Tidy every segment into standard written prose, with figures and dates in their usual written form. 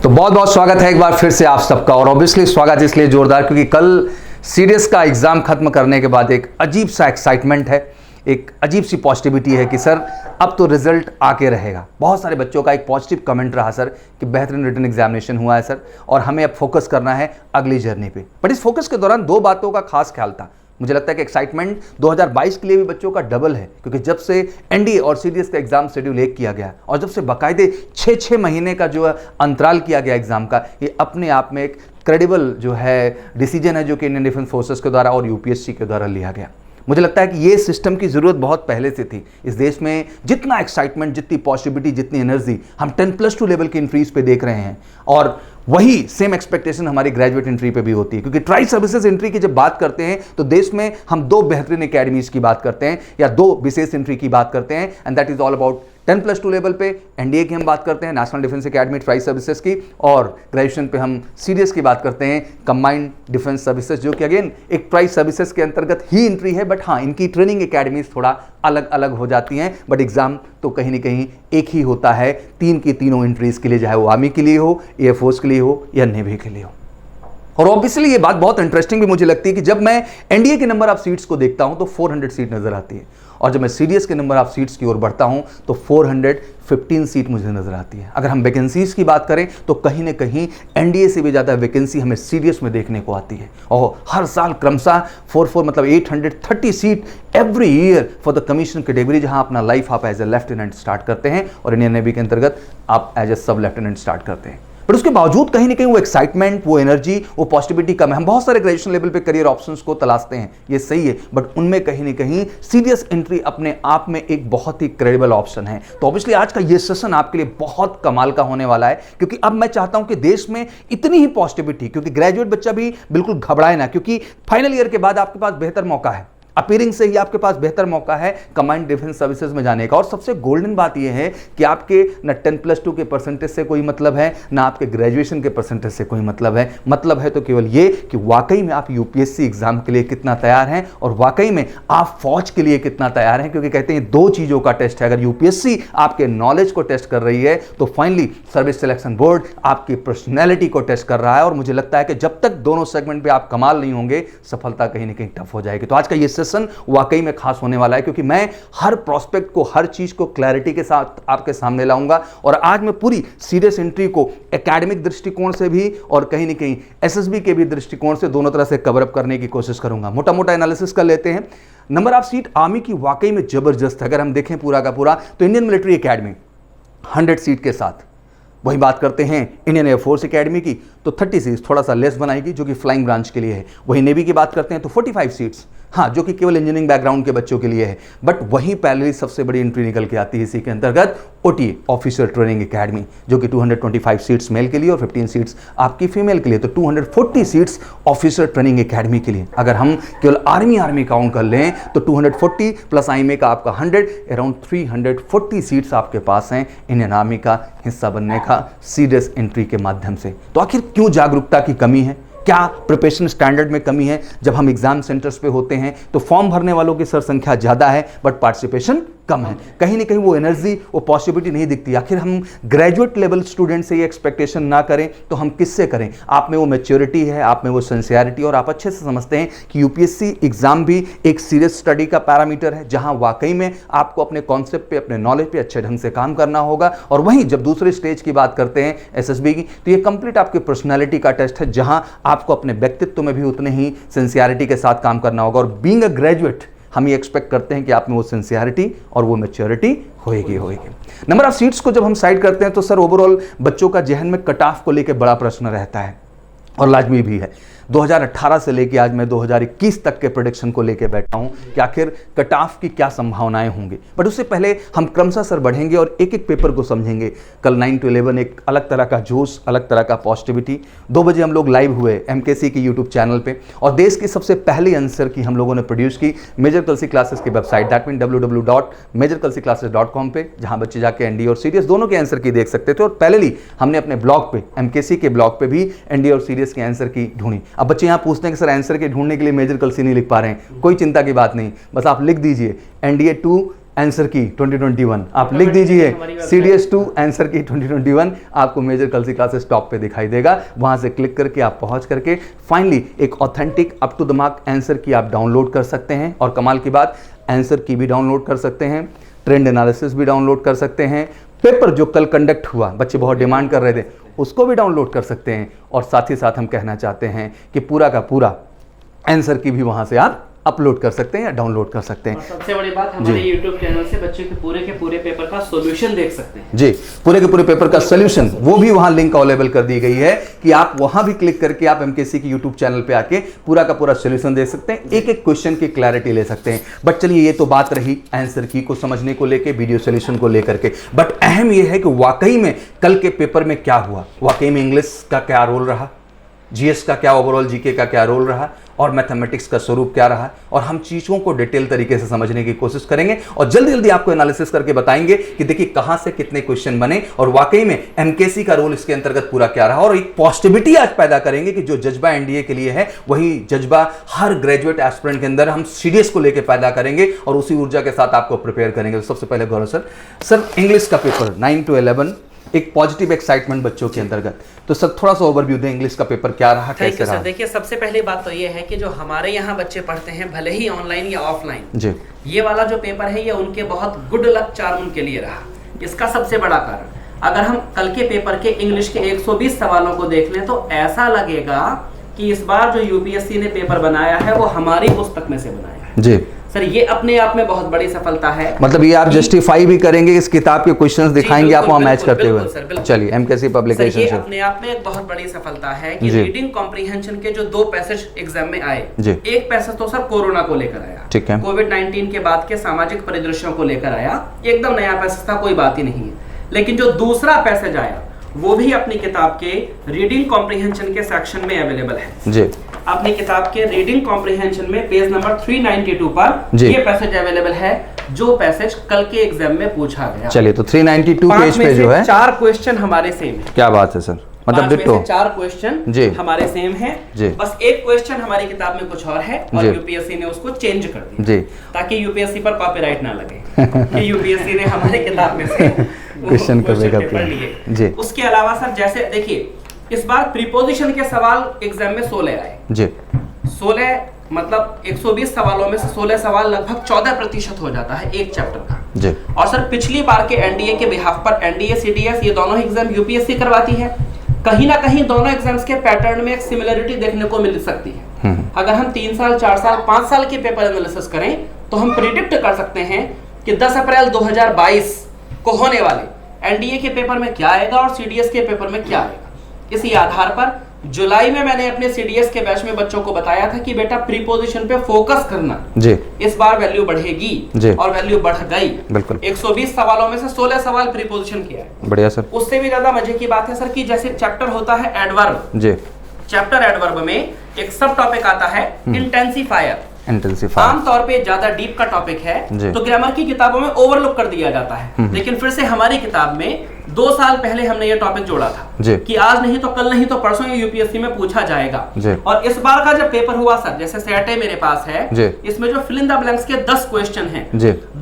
तो बहुत बहुत स्वागत है एक बार फिर से आप सबका। और ऑब्वियसली स्वागत इसलिए जोरदार क्योंकि कल सीडीएस का एग्जाम खत्म करने के बाद एक अजीब सा एक्साइटमेंट है, एक अजीब सी पॉजिटिविटी है कि सर अब तो रिजल्ट आके रहेगा। बहुत सारे बच्चों का एक पॉजिटिव कमेंट रहा सर कि बेहतरीन रिटन एग्जामिनेशन हुआ है सर और हमें अब फोकस करना है अगली जर्नी पे। बट इस फोकस के दौरान दो बातों का खास ख्याल था। मुझे लगता है कि एक्साइटमेंट 2022 के लिए भी बच्चों का डबल है क्योंकि जब से एनडीए और सीडीएस का एग्जाम शेड्यूल एक किया गया और जब से बाकायदे 6 महीने का जो अंतराल किया गया एग्जाम का, ये अपने आप में एक क्रेडिबल जो है डिसीजन है जो कि इंडियन डिफेंस फोर्सेस के द्वारा और यूपीएससी के द्वारा लिया गया। मुझे लगता है कि ये सिस्टम की ज़रूरत बहुत पहले से थी। इस देश में जितना एक्साइटमेंट, जितनी पॉजिटिविटी, जितनी एनर्जी हम 10+2 लेवल की एंट्रीज पे देख रहे हैं और वही सेम एक्सपेक्टेशन हमारी ग्रेजुएट एंट्री पे भी होती है। क्योंकि ट्राई सर्विसेज एंट्री की जब बात करते हैं तो देश में हम दो बेहतरीन एकेडमीज की बात करते हैं या दो विशेष एंट्री की बात करते हैं and that is all about 10+2 level पे एनडीए की हम बात करते हैं, national defence academy tri services की, और ग्रेजुएशन पे हम सीडीएस की बात करते हैं, कंबाइंड डिफेंस सर्विसेज, जो कि अगेन एक ट्राई सर्विसेज के अंतर्गत ही एंट्री है। बट हाँ, इनकी ट्रेनिंग एकेडमीज थोड़ा अलग अलग हो जाती हैं, बट एग्जाम तो कहीं ना कहीं एक ही होता है तीन की तीनों एंट्रीज के लिए, चाहे वो आर्मी के लिए हो, एयरफोर्स के लिए हो या नेवी के लिए हो। और ऑब्वियसली ये बात बहुत इंटरेस्टिंग भी मुझे लगती है कि जब मैं एनडीए के नंबर ऑफ सीट्स को देखता हूं तो 400 सीट नजर आती है और जब मैं सीडीएस के नंबर ऑफ सीट्स की ओर बढ़ता हूं तो 415 सीट मुझे नजर आती है। अगर हम वैकेंसीज की बात करें तो कहीं ना कहीं एनडीए से भी ज़्यादा वैकेंसी हमें सीडीएस में देखने को आती है और हर साल क्रमशः 4 मतलब 830 seat every year for the commission category, जहां अपना लाइफ आप एज ए लेफ्टिनेंट स्टार्ट करते हैं और इंडियन नेवी के अंतर्गत आप एज ए सब लेफ्टिनेंट स्टार्ट करते हैं। बट उसके बावजूद कहीं ना कहीं वो एक्साइटमेंट, वो एनर्जी, वो पॉजिटिविटी कम है। हम बहुत सारे ग्रेजुएशन लेवल पे करियर ऑप्शंस को तलाशते हैं, ये सही है, बट उनमें कहीं ना कहीं सीडीएस एंट्री अपने आप में एक बहुत ही क्रेडिबल ऑप्शन है। तो ऑब्वियसली आज का ये सेशन आपके लिए बहुत कमाल का होने वाला है क्योंकि अब मैं चाहता हूं कि देश में इतनी ही पॉजिटिविटी, क्योंकि ग्रेजुएट बच्चा भी बिल्कुल घबराए ना, क्योंकि फाइनल ईयर के बाद आपके पास बेहतर मौका है, अपीयरिंग से ही आपके पास बेहतर मौका है कंबाइंड डिफेंस सर्विसेज में जाने का। और सबसे गोल्डन बात यह है कि आपके न 10+2 के परसेंटेज से कोई मतलब है, ना आपके ग्रेजुएशन के परसेंटेज से कोई मतलब है तो केवल ये कि वाकई में आप यूपीएससी एग्जाम के लिए कितना तैयार हैं और वाकई में आप फौज के लिए कितना तैयार हैं। क्योंकि कहते हैं दो चीजों का टेस्ट है। अगर यूपीएससी आपके नॉलेज को टेस्ट कर रही है तो फाइनली सर्विस सिलेक्शन बोर्ड आपकी पर्सनैलिटी को टेस्ट कर रहा है। और मुझे लगता है कि जब तक दोनों सेगमेंट पे आप कमाल नहीं होंगे, सफलता कहीं ना कहीं टफ हो जाएगी। तो आज का ये सेशन वाकई में खास होने वाला है क्योंकि मैं हर प्रोस्पेक्ट को, हर चीज को क्लैरिटी के साथ आपके सामने लाऊंगा। और आज मैं पूरी सीडीएस एंट्री को एकेडमिक दृष्टिकोण से भी और कहीं ना कहीं एसएसबी के भी दृष्टिकोण से दोनों तरह से कवर अप करने की कोशिश करूंगा। मोटा मोटा एनालिसिस कर लेते हैं। नंबर ऑफ सीट आर्मी की वाकई में जबरदस्त है। अगर हम देखें पूरा का पूरा तो इंडियन मिलिट्री एकेडमी 100 सीट के साथ, वही बात करते हैं इंडियन एयरफोर्स एकेडमी की तो 30 सीट्स थोड़ा सा लेस बनाएगी जो कि फ्लाइंग ब्रांच के लिए है। वही नेवी की बात करते हैं तो 45 सीट्स, हाँ, जो कि केवल इंजीनियरिंग बैकग्राउंड के बच्चों के लिए है। बट वहीं पहले सबसे बड़ी एंट्री निकल के आती है इसी के अंतर्गत ओटी ऑफिसर ट्रेनिंग एकेडमी, जो कि 225 सीट्स मेल के लिए और 15 सीट्स आपकी फीमेल के लिए, तो 240 सीट्स ऑफिसर ट्रेनिंग एकेडमी के लिए। अगर हम केवल आर्मी काउंट कर लें तो 240 प्लस आईएमए का आपका 100, अराउंड 340 सीट्स आपके पास हैं इंडियन आर्मी का हिस्सा बनने का सीडीएस एंट्री के माध्यम से। तो आखिर क्यों जागरूकता की कमी है, क्या प्रिपरेशन स्टैंडर्ड में कमी है? जब हम एग्जाम सेंटर्स पे होते हैं तो फॉर्म भरने वालों की संख्या ज्यादा है बट पार्टिसिपेशन कम है। कहीं ना कहीं वो एनर्जी, वो पॉसिबिलिटी नहीं दिखती। आखिर हम ग्रेजुएट लेवल स्टूडेंट से ये एक्सपेक्टेशन ना करें तो हम किससे करें? आप में वो मैच्योरिटी है, आप में वो सिंसियरिटी, और आप अच्छे से समझते हैं कि यूपीएससी एग्जाम भी एक सीरियस स्टडी का पैरामीटर है जहां वाकई में आपको अपने कॉन्सेप्ट पे, अपने नॉलेज पे अच्छे ढंग से काम करना होगा। और वहीं जब दूसरे स्टेज की बात करते हैं एसएसबी की, तो ये कंप्लीट आपकी पर्सनैलिटी का टेस्ट है जहां आपको अपने व्यक्तित्व में भी उतने ही सिंसियरिटी के साथ काम करना होगा। और बीइंग अ ग्रेजुएट हम ये एक्सपेक्ट करते हैं कि आप में वो सिंसियरिटी और वो मैच्योरिटी होएगी। नंबर ऑफ सीट्स को जब हम साइड करते हैं तो सर ओवरऑल बच्चों का जहन में कट ऑफ को लेकर बड़ा प्रश्न रहता है और लाजमी भी है। 2018 से लेके आज मैं 2021 तक के प्रेडिक्शन को लेके बैठा हूं कि आखिर कट ऑफ की क्या संभावनाएं होंगी। बट उससे पहले हम क्रमशः सर बढ़ेंगे और एक एक पेपर को समझेंगे। कल 9 to 11 एक अलग तरह का जोश, अलग तरह का पॉजिटिविटी। 2 बजे हम लोग लाइव हुए एमकेसी की यूट्यूब चैनल पे और देश की सबसे पहली आंसर की हम लोगों ने प्रोड्यूस की मेजर कलसी क्लासेस की वेबसाइट, दैट मीन www.majorkalsiclasses.com पे, जहां बच्चे जाके एनडीए और सीडीएस दोनों के आंसर की देख सकते थे। और पहले हमने अपने ब्लॉग पे, एमकेसी के ब्लॉग पे भी एनडीए और सीडीएस के आंसर की ढूंढी। अब बच्चे यहाँ पूछते हैं कि सर आंसर के ढूंढने के लिए मेजर कलसी नहीं लिख पा रहे हैं। कोई चिंता की बात नहीं, बस आप लिख दीजिए एनडीए 2 आंसर की 2021 आप लिख दीजिए, CDS 2 आंसर की 2021 आपको मेजर कल सी क्लासेस टॉप पे दिखाई देगा। वहां से क्लिक करके आप पहुंच करके फाइनली एक authentic up to the mark answer key आप डाउनलोड कर सकते हैं। और कमाल की बात, आंसर की भी डाउनलोड कर सकते हैं, ट्रेंड एनालिसिस भी डाउनलोड कर सकते हैं, पेपर जो कल कंडक्ट हुआ बच्चे बहुत डिमांड कर रहे थे उसको भी डाउनलोड कर सकते हैं। और साथ ही साथ हम कहना चाहते हैं कि पूरा का पूरा आंसर की भी वहां से आप अपलोड कर सकते हैं या डाउनलोड कर सकते हैं। और सबसे बड़ी बात, हमारे YouTube चैनल से बच्चे के पूरे पेपर का सॉल्यूशन देख सकते हैं। जी, पूरे के पूरे पेपर का सॉल्यूशन, वो भी वहां लिंक अवेलेबल कर दी गई है कि आप वहां भी क्लिक करके आप MKC की YouTube चैनल पे आके पूरा का पूरा सॉल्यूशन देख सकते हैं, एक एक क्वेश्चन की क्लैरिटी ले सकते हैं। बट चलिए, ये तो बात रही आंसर की को समझने को लेके, वीडियो सॉल्यूशन को लेकर के। बट अहम ये है कि वाकई में कल के पेपर में क्या हुआ, वाकई में इंग्लिश का क्या रोल रहा, GS का क्या ओवरऑल, GK का क्या रोल रहा, और मैथमेटिक्स का स्वरूप क्या रहा, और हम चीज़ों को डिटेल तरीके से समझने की कोशिश करेंगे और जल्दी जल्दी आपको एनालिसिस करके बताएंगे कि देखिए कहां से कितने क्वेश्चन बने और वाकई में MKC का रोल इसके अंतर्गत पूरा क्या रहा। और एक पॉजिटिविटी आज पैदा करेंगे कि जो जज्बा NDA के लिए है वही जज्बा हर ग्रेजुएट एस्पिरेंट के अंदर हम CDS को लेकर पैदा करेंगे और उसी ऊर्जा के साथ आपको प्रिपेयर करेंगे। तो सबसे पहले गौरव सर इंग्लिश का पेपर 9 to 11 एक पॉजिटिव एक्साइटमेंट बच्चों के अंतर्गत, तो सर थोड़ा सा ओवरव्यू दें, इंग्लिश का पेपर क्या रहा, कैसे रहा? देखिए, सबसे पहली बात तो ये है कि जो हमारे यहाँ बच्चे पढ़ते हैं, भले ही ऑनलाइन या ऑफलाइन, जी, ये वाला जो पेपर है ये उनके बहुत गुड लक चार्म उनके लिए रहा। इसका सबसे बड़ा कारण, अगर हम कल के पेपर के इंग्लिश के 120 सवालों को देख लें तो ऐसा लगेगा कि इस बार जो UPSC ने पेपर बनाया है वो हमारी पुस्तक में से बनाया है। जी सर, ये अपने आप में बहुत बड़ी सफलता है। मतलब ये आप जस्टिफाई भी करेंगे, इस किताब के क्वेश्चंस दिखाएंगे आप वहां मैच करते हुए। चलिए, MKC पब्लिकेशन ये अपने आप में एक बहुत बड़ी सफलता है कि रीडिंग कॉम्प्रिहेंशन के जो 2 पैसेज एग्जाम में आए, एक पैसेज तो सर कोरोना को लेकर आया, ठीक है, कोविड-19 के बाद के सामाजिक परिदृश्यों को लेकर आया, एकदम नया पैसेज था, कोई बात ही नहीं है। लेकिन जो दूसरा पैसेज आया वो भी अपनी किताब के रीडिंग कॉम्प्रिहेंशन के सेक्शन में अवेलेबल है। जी, अपनी किताब के रीडिंग कॉम्प्रिहेंशन में पेज नंबर 392 पर ये पैसेज अवेलेबल है, जो पैसेज कल के एग्जाम में पूछा गया। चलिए, तो 392 पेज पे जो है 4 क्वेश्चन हमारे सेम है। क्या बात है सर, मतलब डिट्टो 4 क्वेश्चन हमारे सेम है, बस एक क्वेश्चन हमारी किताब में कुछ और है और UPSC ने उसको चेंज कर दिया ताकि UPSC पर कॉपीराइट ना लगे कि UPSC ने हमारी किताब में से क्वेश्चन पेपर लिए। उसके अलावा सर, जैसे देखिए इस बार प्रीपोजिशन के सवाल एग्जाम में 16 आए जी, 16 मतलब 120 सवालों में से 16 सवाल लगभग 14% हो जाता है एक चैप्टर का जी। और सर पिछली बार के NDA के बिहाफ पर NDA CDS ये दोनों एग्जाम UPSC करवाती है, कहीं ना कहीं दोनों एग्जाम्स के पैटर्न में एक सिमिलरिटी देखने को मिल सकती है। अगर हम 3 साल 4 साल 5 साल के पेपर एनालिसिस करें तो हम प्रिडिक्ट कर सकते हैं कि 10 अप्रैल 2022 को होने वाले NDA के पेपर में क्या आएगा और CDS के पेपर में क्या आएगा। इसी आधार पर जुलाई में मैंने अपने CDS के बैच में बच्चों को बताया था कि बेटा प्रीपोजिशन पे फोकस करना जी, इस बार वैल्यू बढ़ेगी और वैल्यू बढ़ गई। बिल्कुल, 120 सवालों में से 16 सवाल प्रीपोजिशन के है। बढ़िया सर। उससे भी ज्यादा मजे की बात है सर कि जैसे चैप्टर होता है एडवर्ब जी, चैप्टर एडवर्ब में एक सब टॉपिक आता है इंटेंसिफायर। आमतौर पे ज्यादा डीप का टॉपिक है तो ग्रामर की किताबों में ओवरलुक कर दिया जाता है, लेकिन फिर से हमारी किताब में 2 साल पहले हमने ये टॉपिक जोड़ा था कि आज नहीं तो कल नहीं तो परसों ये UPSC में पूछा जाएगा। और इस बार का जब पेपर हुआ सर, जैसे सेटे मेरे पास है, इसमें जो फिल इन द ब्लैंक्स के 10 क्वेश्चन हैं,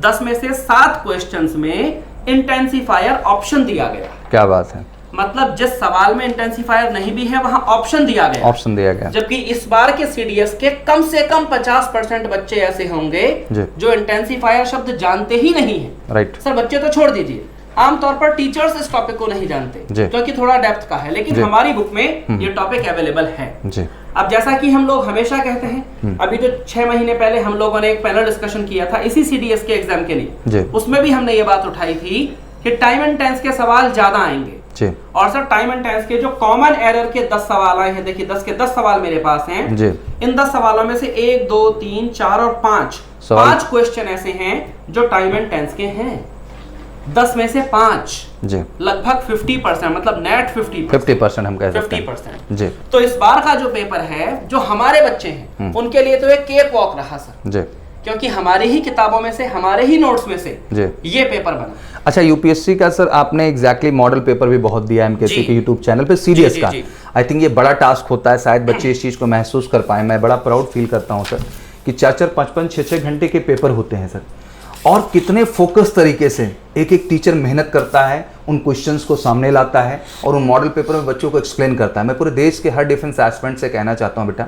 10 में से 7 क्वेश्चंस में इंटेंसिफायर ऑप्शन दिया गया। क्या बात है, मतलब जिस सवाल में इंटेंसिफायर नहीं भी है वहां ऑप्शन दिया गया। जबकि इस बार के CDS के कम से कम 50% बच्चे ऐसे होंगे जो इंटेंसिफायर शब्द जानते ही नहीं है। राइट सर, बच्चे तो छोड़ दीजिए, आमतौर पर टीचर्स इस टॉपिक को नहीं जानते क्योंकि थोड़ा डेप्थ का है, लेकिन हमारी बुक में ये टॉपिक अवेलेबल है। अब जैसा कि हम लोग हमेशा कहते हैं, अभी जो 6 महीने पहले हम लोगों ने एक पैनल डिस्कशन किया था इसी CDS के एग्जाम के लिए, उसमें भी हमने ये बात उठाई थी कि टाइम एंड टेंस के सवाल ज्यादा आएंगे। और सर टाइम एंड टेंस के जो कॉमन एरर के 10 सवाल आए हैं, देखिए 10 के 10 सवाल मेरे पास हैं। इन 10 सवालों में से 1 2 3 4 और 5 क्वेश्चन ऐसे हैं जो टाइम एंड टेंस के हैं। 10 में से 5 लगभग 50%, मतलब नेट 50% हम कह सकते हैं 50% जी। तो इस बार का जो पेपर है, जो हमारे बच्चे हैं उनके लिए तो एक केक वॉक रहा सर जी, क्योंकि हमारी ही किताबों में से, हमारे ही नोट्स में से ये पेपर बना। अच्छा, UPSC का सर आपने एग्जैक्टली मॉडल पेपर भी बहुत दिया है MKC के YouTube चैनल पे CDS का। आई थिंक ये बड़ा टास्क होता है, शायद बच्चे इस चीज़ को महसूस कर पाए। मैं बड़ा प्राउड फील करता हूँ सर कि 4-4, 5-5, 6-6 घंटे के पेपर होते हैं सर, और कितने फोकस तरीके से एक एक टीचर मेहनत करता है, उन क्वेश्चंस को सामने लाता है और उन मॉडल पेपर में बच्चों को एक्सप्लेन करता है। मैं पूरे देश के हर डिफेंस एस्पिरेंट से कहना चाहता हूँ, बेटा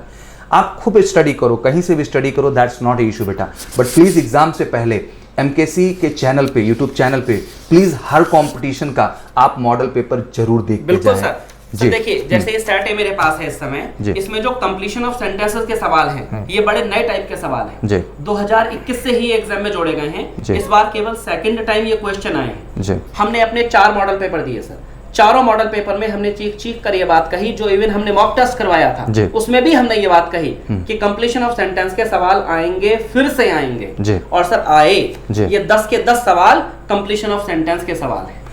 आप खूब स्टडी करो, कहीं से भी स्टडी करो, दैट्स नॉट ए इशू बेटा, बट प्लीज़ एग्जाम से पहले एमकेसी के चैनल पे, यूट्यूब चैनल पे प्लीज़ हर कंपटीशन का आप मॉडल पेपर जरूर देखते जाएं। बिल्कुल सर। जी देखिए, जैसे ये स्टैट मेरे पास है इस समय, इसमें जो कंप्लीशन ऑफ सेंटेंसेस के सवाल हैं, ये बड़े नए टाइप के सवाल हैं। 2021 से ही एग्जाम में जोड़े गए हैं। इस बार केवल सेकंड टाइम ये क्वेश्चन आए हैं। हमने अपने 4 मॉडल पेपर दिए सर, चारों मॉडल पेपर में हमने चीख कर ये बात कही, जो इवन हमने मॉक टेस्ट करवाया था उसमें भी हमने ये बात कही कि कंप्लीशन ऑफ सेंटेंस के सवाल आएंगे, फिर से आएंगे। और सर आए, ये 10 के 10 सवाल कंप्लीशन ऑफ सेंटेंस के सवाल हैं।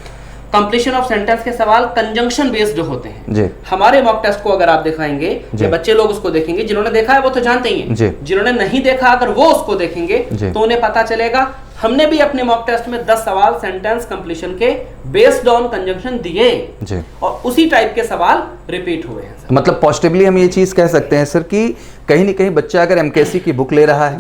कंप्लीशन ऑफ सेंटेंस के सवाल कंजंक्शन बेस्ड जो होते हैं, हमारे मॉक टेस्ट को अगर आप दिखाएंगे, ये बच्चे लोग उसको देखेंगे, जिन्होंने देखा है वो तो जानते ही हैं, जिन्होंने नहीं देखा अगर वो उसको देखेंगे तो उन्हें पता चलेगा। हमने भी अपने मॉक टेस्ट में 10 सवाल सेंटेंस कंप्लीशन के बेस्ड ऑन कंजंक्शन दिए और उसी टाइप के सवाल रिपीट हुए हैं सर। मतलब पॉजिटिवली हम ये चीज कह सकते हैं सर कि कहीं ना कहीं बच्चा अगर एमकेसी की बुक ले रहा है,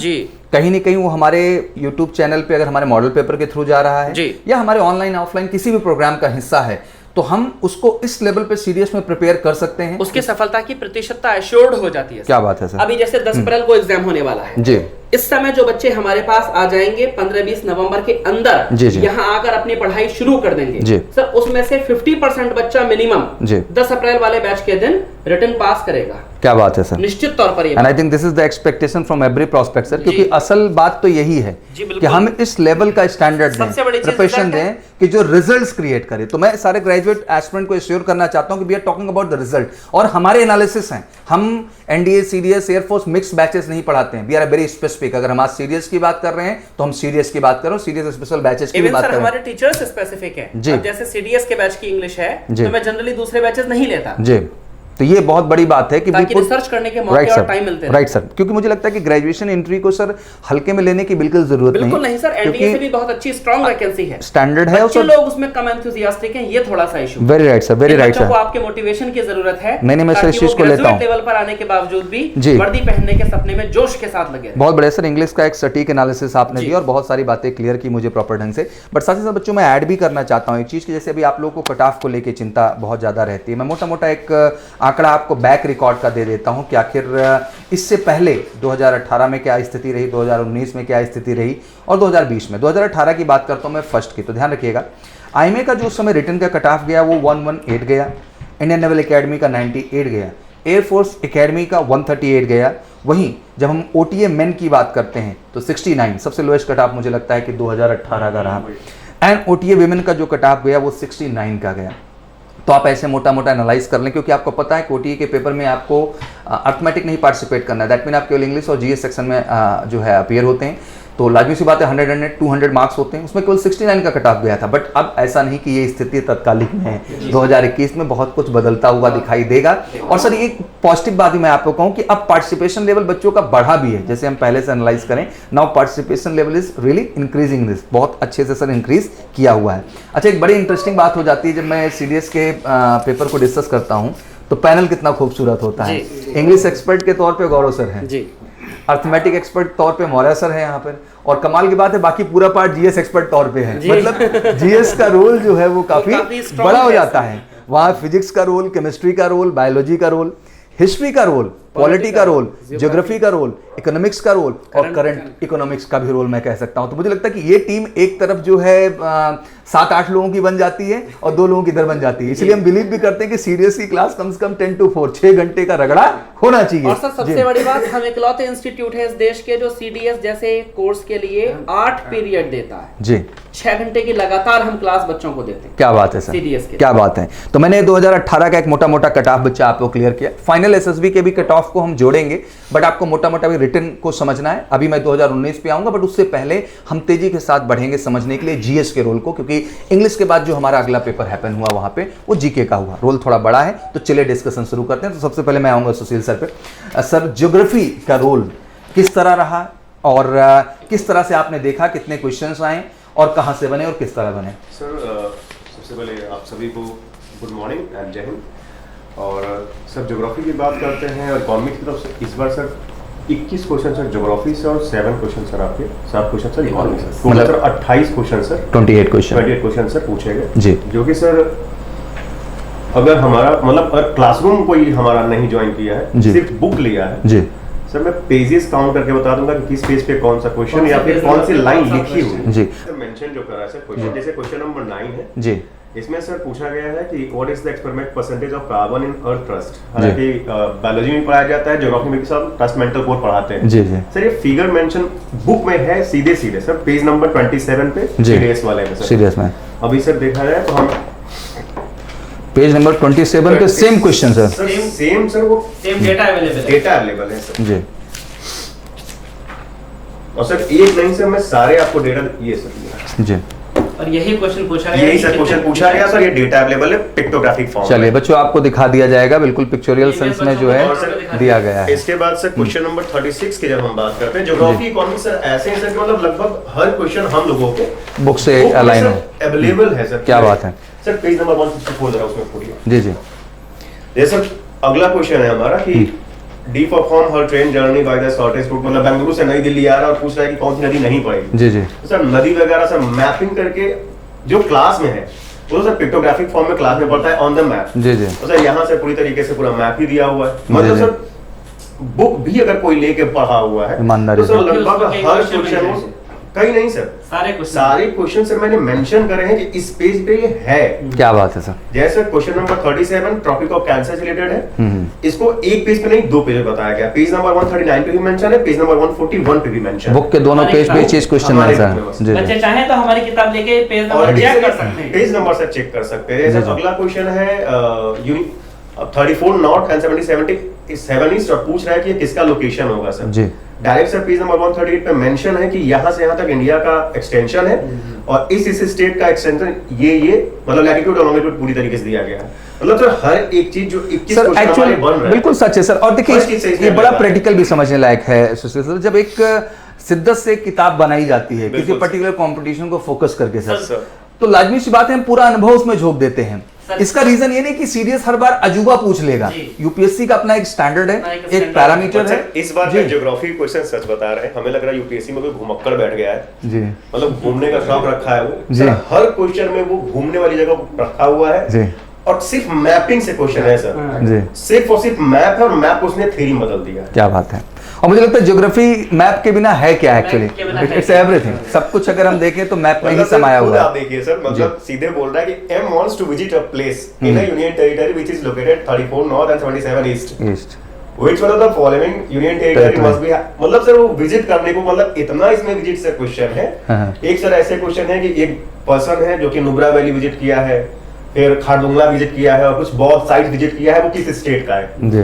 कहीं ना कहीं वो हमारे यूट्यूब चैनल पे अगर हमारे मॉडल पेपर के थ्रू जा रहा है या हमारे ऑनलाइन ऑफलाइन किसी भी प्रोग्राम का हिस्सा है, तो हम उसको इस लेवल पे सीरियस में प्रिपेयर कर सकते हैं, उसकी सफलता की प्रतिशतता एश्योर्ड हो जाती है। क्या बात है सर। अभी जैसे 10 अप्रैल को एग्जाम होने वाला है जी, इस समय जो बच्चे हमारे पास आ जाएंगे 15-20 नवंबर के अंदर यहाँ आकर अपनी पढ़ाई शुरू कर देंगे सर, उसमें से 50% बच्चा मिनिमम 10 अप्रैल वाले बैच के दिन रिटन पास करेगा। क्या बात है सर, निश्चित तौर पर। And I think this is the expectation from every prospect sir, क्योंकि असल बात तो यही है कि हम इस लेवल का स्टैंडर्ड दें, प्रिपरेशन दें कि जो रिजल्ट्स क्रिएट करे। तो मैं सारे ग्रेजुएट एस्पिरेंट को एश्योर करना चाहता हूं कि we are talking about the result, और हमारे एनालिसिस हैं। हम NDA, CDS, air force mix batches नहीं पढ़ाते हैं, वी आर वेरी स्पेसिफिक। अगर हम आज सीरियस की बात कर रहे हैं तो हम सीरियस की बात करो, सीरियस स्पेशल बैचेस की बात कर रहे हैं। हमारे टीचर्स स्पेसिफिक है जी। जैसे सीडीएस के बैच की इंग्लिश है तो मैं जनरली दूसरे बैचेस नहीं लेता जी। तो ये बहुत बड़ी बात है कि रिसर्च करने के मौके और टाइम मिलते हैं। राइट सर, क्योंकि मुझे लगता है कि ग्रेजुएशन एंट्री को सर हल्के में लेने की बिल्कुल जरूरत नहीं सर। एनडीए से भी बहुत अच्छी स्ट्रांग वैकेंसी है, स्टैंडर्ड है, कुछ लोग उसमें कम एंथुसियास्टिक हैं, ये थोड़ा सा issue. Very right sir, very right sir. को आपके मोटिवेशन की जरूरत है। नहीं, मैं सर इस चीज को लेता हूं, लेवल पर आने के बावजूद भी वर्दी पहनने के सपने में जोश के साथ लगे। बहुत बढ़िया सर, इंग्लिश का एक सटीक एनालिसिस आपने दिया और बहुत सारी बातें क्लियर की मुझे प्रॉपर ढंग से। बट साथ ही साथ बच्चों, मैं ऐड भी करना चाहता हूँ एक चीज की, जैसे अभी आप लोगों को कट ऑफ को लेकर चिंता बहुत ज्यादा रहती है। मैं मोटा मोटा एक आंकड़ा आपको बैक रिकॉर्ड का दे देता हूं कि आखिर इससे पहले 2018 में क्या स्थिति रही, 2019 में क्या स्थिति रही और 2020 में। 2018 की बात करता हूं मैं फर्स्ट की, तो ध्यान रखिएगा आईएमए का जो उस समय रिटर्न का कट ऑफ गया वो 118 गया, इंडियन नेवल एकेडमी का 98 गया, एयरफोर्स एकेडमी का 138 गया। वहीं जब हम ओटीए मेन की बात करते हैं तो 69 सबसे लोएस्ट कट ऑफ मुझे लगता है कि 2018 का रहा, एंड ओटीए वीमेन का जो कट ऑफ गया वो 69 का गया। तो आप ऐसे मोटा मोटा एनालाइज कर लें, क्योंकि आपको पता है कि ओटीए के पेपर में आपको अर्थमेटिक नहीं पार्टिसिपेट करना है, दैट मीन आप केवल इंग्लिश और जीएस सेक्शन में जो है अपीयर होते हैं। तो लाजमी सी बात है 100 200 मार्क्स होते हैं, उसमें केवल 69 का कट ऑफ गया था। बट अब ऐसा नहीं कि ये स्थिति तत्कालिक में है, 2021 में बहुत कुछ बदलता हुआ दिखाई देगा। और सर एक पॉजिटिव बात ही मैं आपको कहूँ कि अब पार्टिसिपेशन लेवल बच्चों का बढ़ा भी है, जैसे हम पहले से एनालाइज करें, now participation level is really increasing, this बहुत अच्छे से सर इंक्रीज किया हुआ है। अच्छा, एक बड़ी इंटरेस्टिंग बात हो जाती है जब मैं सीडीएस के पेपर को डिस्कस करता हूँ तो पैनल कितना खूबसूरत होता है। इंग्लिश एक्सपर्ट के तौर पे गौरव सर हैं जी, अर्थमेटिक एक्सपर्ट तौर पे मौर्य सर है यहाँ पर, और कमाल की बात है बाकी पूरा पार्ट जीएस एक्सपर्ट तौर पे है। मतलब जीएस का रोल जो है वो काफी बड़ा हो जाता है। वहाँ फिजिक्स का रोल, केमिस्ट्री का रोल, बायोलॉजी का रोल, हिस्ट्री का रोल, पॉलिटी का रोल, ज्योग्राफी का रोल, इकोनॉमिक्स का रोल और करंट इकोनॉमिक्स का भी रोल मैं कह सकता हूं। तो मुझे लगता है कि ये टीम एक तरफ जो है 7-8 लोगों की बन जाती है और 2 लोगों की इधर बन जाती है। इसलिए हम बिलीव भी करते हैं कि सीडीएस की क्लास कम से कम 10 to 4 6 घंटे का रगड़ा होना चाहिए। और सर सबसे बड़ी बात, हम इकलौते इंस्टीट्यूट है इस देश के जो सीडीएस जैसे कोर्स के लिए 8 पीरियड देता है जी, 6 घंटे की लगातार हम क्लास बच्चों को देते हैं। क्या बात है सर, सीडीएस के क्या बात है। तो मैंने 2018 का एक मोटा मोटा कट ऑफ बच्चा आपको क्लियर किया, फाइनल एसएसबी के भी कट ऑफ को हम जोड़ेंगे, बट आपको मोटा मोटा भी रिटर्न को समझना है। अभी मैं 2019 पे आऊंगा, बट उससे पहले हम तेजी के साथ बढ़ेंगे समझने के लिए जीएस के रोल को, क्योंकि इंग्लिश के बाद जो हमारा अगला पेपर हैपन हुआ वहां पे वो जीके का हुआ, रोल थोड़ा बड़ा है। तो चलिए डिस्कशन शुरू करते हैं। तो सबसे पहले मैं आऊंगा सुशील सर पे। सर ज्योग्राफी का रोल किस तरह रहा और किस तरह से आपने देखा, कितने क्वेश्चंस आए और कहां से बने और किस तरह बने? सर सबसे पहले आप सभी को गुड मॉर्निंग एंड जय हिंद। और सर ज्योग्राफी की बात करते हैं और इकोनॉमिक्स की तरफ से इस बार सर 21 क्वेश्चन सर ज्योग्राफी से और 7 क्वेश्चन सर आपके 7 क्वेश्चन सर इकोनॉमी सर मतलब मतलब sir 28 question sir 28 question 28 question sir पूछे गए जी। जो कि सर अगर हमारा मतलब अगर क्लासरूम कोई हमारा नहीं ज्वाइन किया है, जी। सिर्फ बुक लिया है जी सर, मैं पेजेस काउंट करके बता दूंगा कि किस पेज पे कौन सा क्वेश्चन या फिर कौन सी लाइन लिखी हुई है। जी सर मेंशन जो करा है सर क्वेश्चन, जैसे क्वेश्चन नंबर 9 है, जी इसमें सर पूछा गया है कि what is the experiment percentage of carbon in earth crust. हालांकि बायोलॉजी में पढ़ाया जाता है, ज्योग्राफी में भी सब ट्रस्ट मेंटल कोर पढ़ाते हैं। जी जी सर ये फिगर मेंशन बुक में है सीधे सीधे सर पेज नंबर 27 पे जी। सीडीएस वाले में सर। सीरियस में अभी सर देखा जाए तो हम पेज नंबर 27 पे same question sir. Same sir वो सेम डेटा अवेलेबल है। डेटा अवेलेबल है सर। जी और सर एक नहीं सर मैं सारे आपको डेटा ये सर जी और यही क्वेश्चन पूछा गया यही कि सर कितने क्वेश्चन पूछा गया सर, ये डेटा अवेलेबल है पिक्टोग्राफिक फॉर्म चलिए बच्चों आपको दिखा दिया जाएगा बिल्कुल पिक्चोरियल ये सेंस बच्चों में जो को है और सर दिया गया है। इसके बाद सर क्वेश्चन नंबर 36 की जब हम बात करते हैं ज्योग्राफी इकोनॉमी सर ऐसे हैं सर कि मतलब लगभग हर क्वेश्चन हम लोगों के बुक से अलाइन हो। अवेलेबल है सर। क्या बात है सर पेज नंबर 154 जरा उसमें खोलिए। जी जी ये सर अगला क्वेश्चन है हमारा कि D perform her train journey by the shortest route, मतलब बेंगलुरु से नई दिल्ली आ रहा है और पूछ रहा है कि कौन सी नदी नहीं पड़ेगी। जी जी तो सर नदी वगैरह सर मैपिंग करके जो क्लास में है वो सर पिक्टोग्राफिक फॉर्म में क्लास में पड़ता है ऑन द मैप। जी जी तो सर यहाँ से पूरी तरीके से पूरा मैप ही दिया हुआ है, मतलब जी। सर बुक भी अगर कोई लेके पढ़ा हुआ है ईमानदारी तो सर से। लगभग कई हर question क्वेश्चन मिल जाएंगे। कहीं नहीं सर सारे क्वेश्चन सर मैंने मेंशन करे हैं कि इस पेज पे ये है। क्या बात है सर। जैसे question number 37 tropic of cancer से रिलेटेड है, इसको एक पेज पे नहीं 2 पेज पे बताया गया। पेज नंबर 139 पे भी मेंशन है, पेज नंबर 141 पे भी मेंशन है। बुक के दोनों पेज पे चीज क्वेश्चन है सर। जी बच्चे जी चाहे तो हमारी किताब लेके पेज और नंबर चेक कर सकते हैं। पेज नंबर से चेक कर सकते हैं। जी, जैसे जी। अगला क्वेश्चन है 34 नॉर्थ एंड 7 ईस्ट और पूछ रहा है कि ये किसका लोकेशन होगा सर। जी डायरेक्ट सर पेज नंबर 138 पे मेंशन है कि यहाँ से यहाँ तक इंडिया का एक्सटेंशन है और इस स्टेट का एक्सटेंशन ये मतलब लैटिट्यूड और लॉन्गिट्यूड पूरी तरीके से दिया गया है। मतलब सर हर एक चीज जो 21 सर क्वेश्चन एक्चुअली हमारे बन रहे हैं बिल्कुल सच है सर। और देखिए हर चीज़ से इसमें ये बड़ा लगा है। प्रैक्टिकल भी समझने लायक है सुशील सर। जब एक शिद्दत से किताब बनाई जाती है किसी बिल्कुल सर। पर्टिकुलर कंपटीशन को फोकस करके सर, सर। तो लाजमी सी बात है हम पूरा अनुभव उसमें झोंक देते हैं। सर। इसका रीजन ये नहीं कि सीरियस हर बार अजूबा पूछ लेगा। जी। यूपीएससी का अपना एक स्टैंडर्ड अपना है, एक एक स्टैंडर्ड पैरामीटर है। सर इस बार जी का ज्योग्राफी क्वेश्चन सच बता रहे हैं, हमें लग रहा है यूपीएससी में कोई घुमक्कड़ बैठ गया है, जी मतलब घूमने का शौक रखा है वो। जी। सर हर क्वेश्चन में वो घूमने वाली जगह को रखा हुआ है जी और सिर्फ मैपिंग से क्वेश्चन है सर। जी सिर्फ और सिर्फ मैप है और मैप उसने थ्योरी बदल दिया। क्या बात है। और मुझे लगता है ज्योग्राफी मैप के बिना है क्या मैप के बिना एक्चुअली, है इट्स क्या? एवरीथिंग। सब कुछ अगर हम देखें तो मैप में ही मतलब सर समाया खुद हुआ आप है। देखिए सर, मतलब सीधे बोल रहा है कि M wants to visit a place in a union territory which is located 34 north and 77 east. East Which one of the following union territory Territory. must be, मतलब सर वो विजिट करने को मतलब इतना इसमें विजिट से क्वेश्चन है। हाँ। एक सर ऐसे क्वेश्चन है कि एक पर्सन है जो कि नुब्रा वैली विजिट किया है, फिर खारदुंगला विजिट किया है और कुछ बहुत साइट विजिट किया है, वो किस स्टेट का है। जी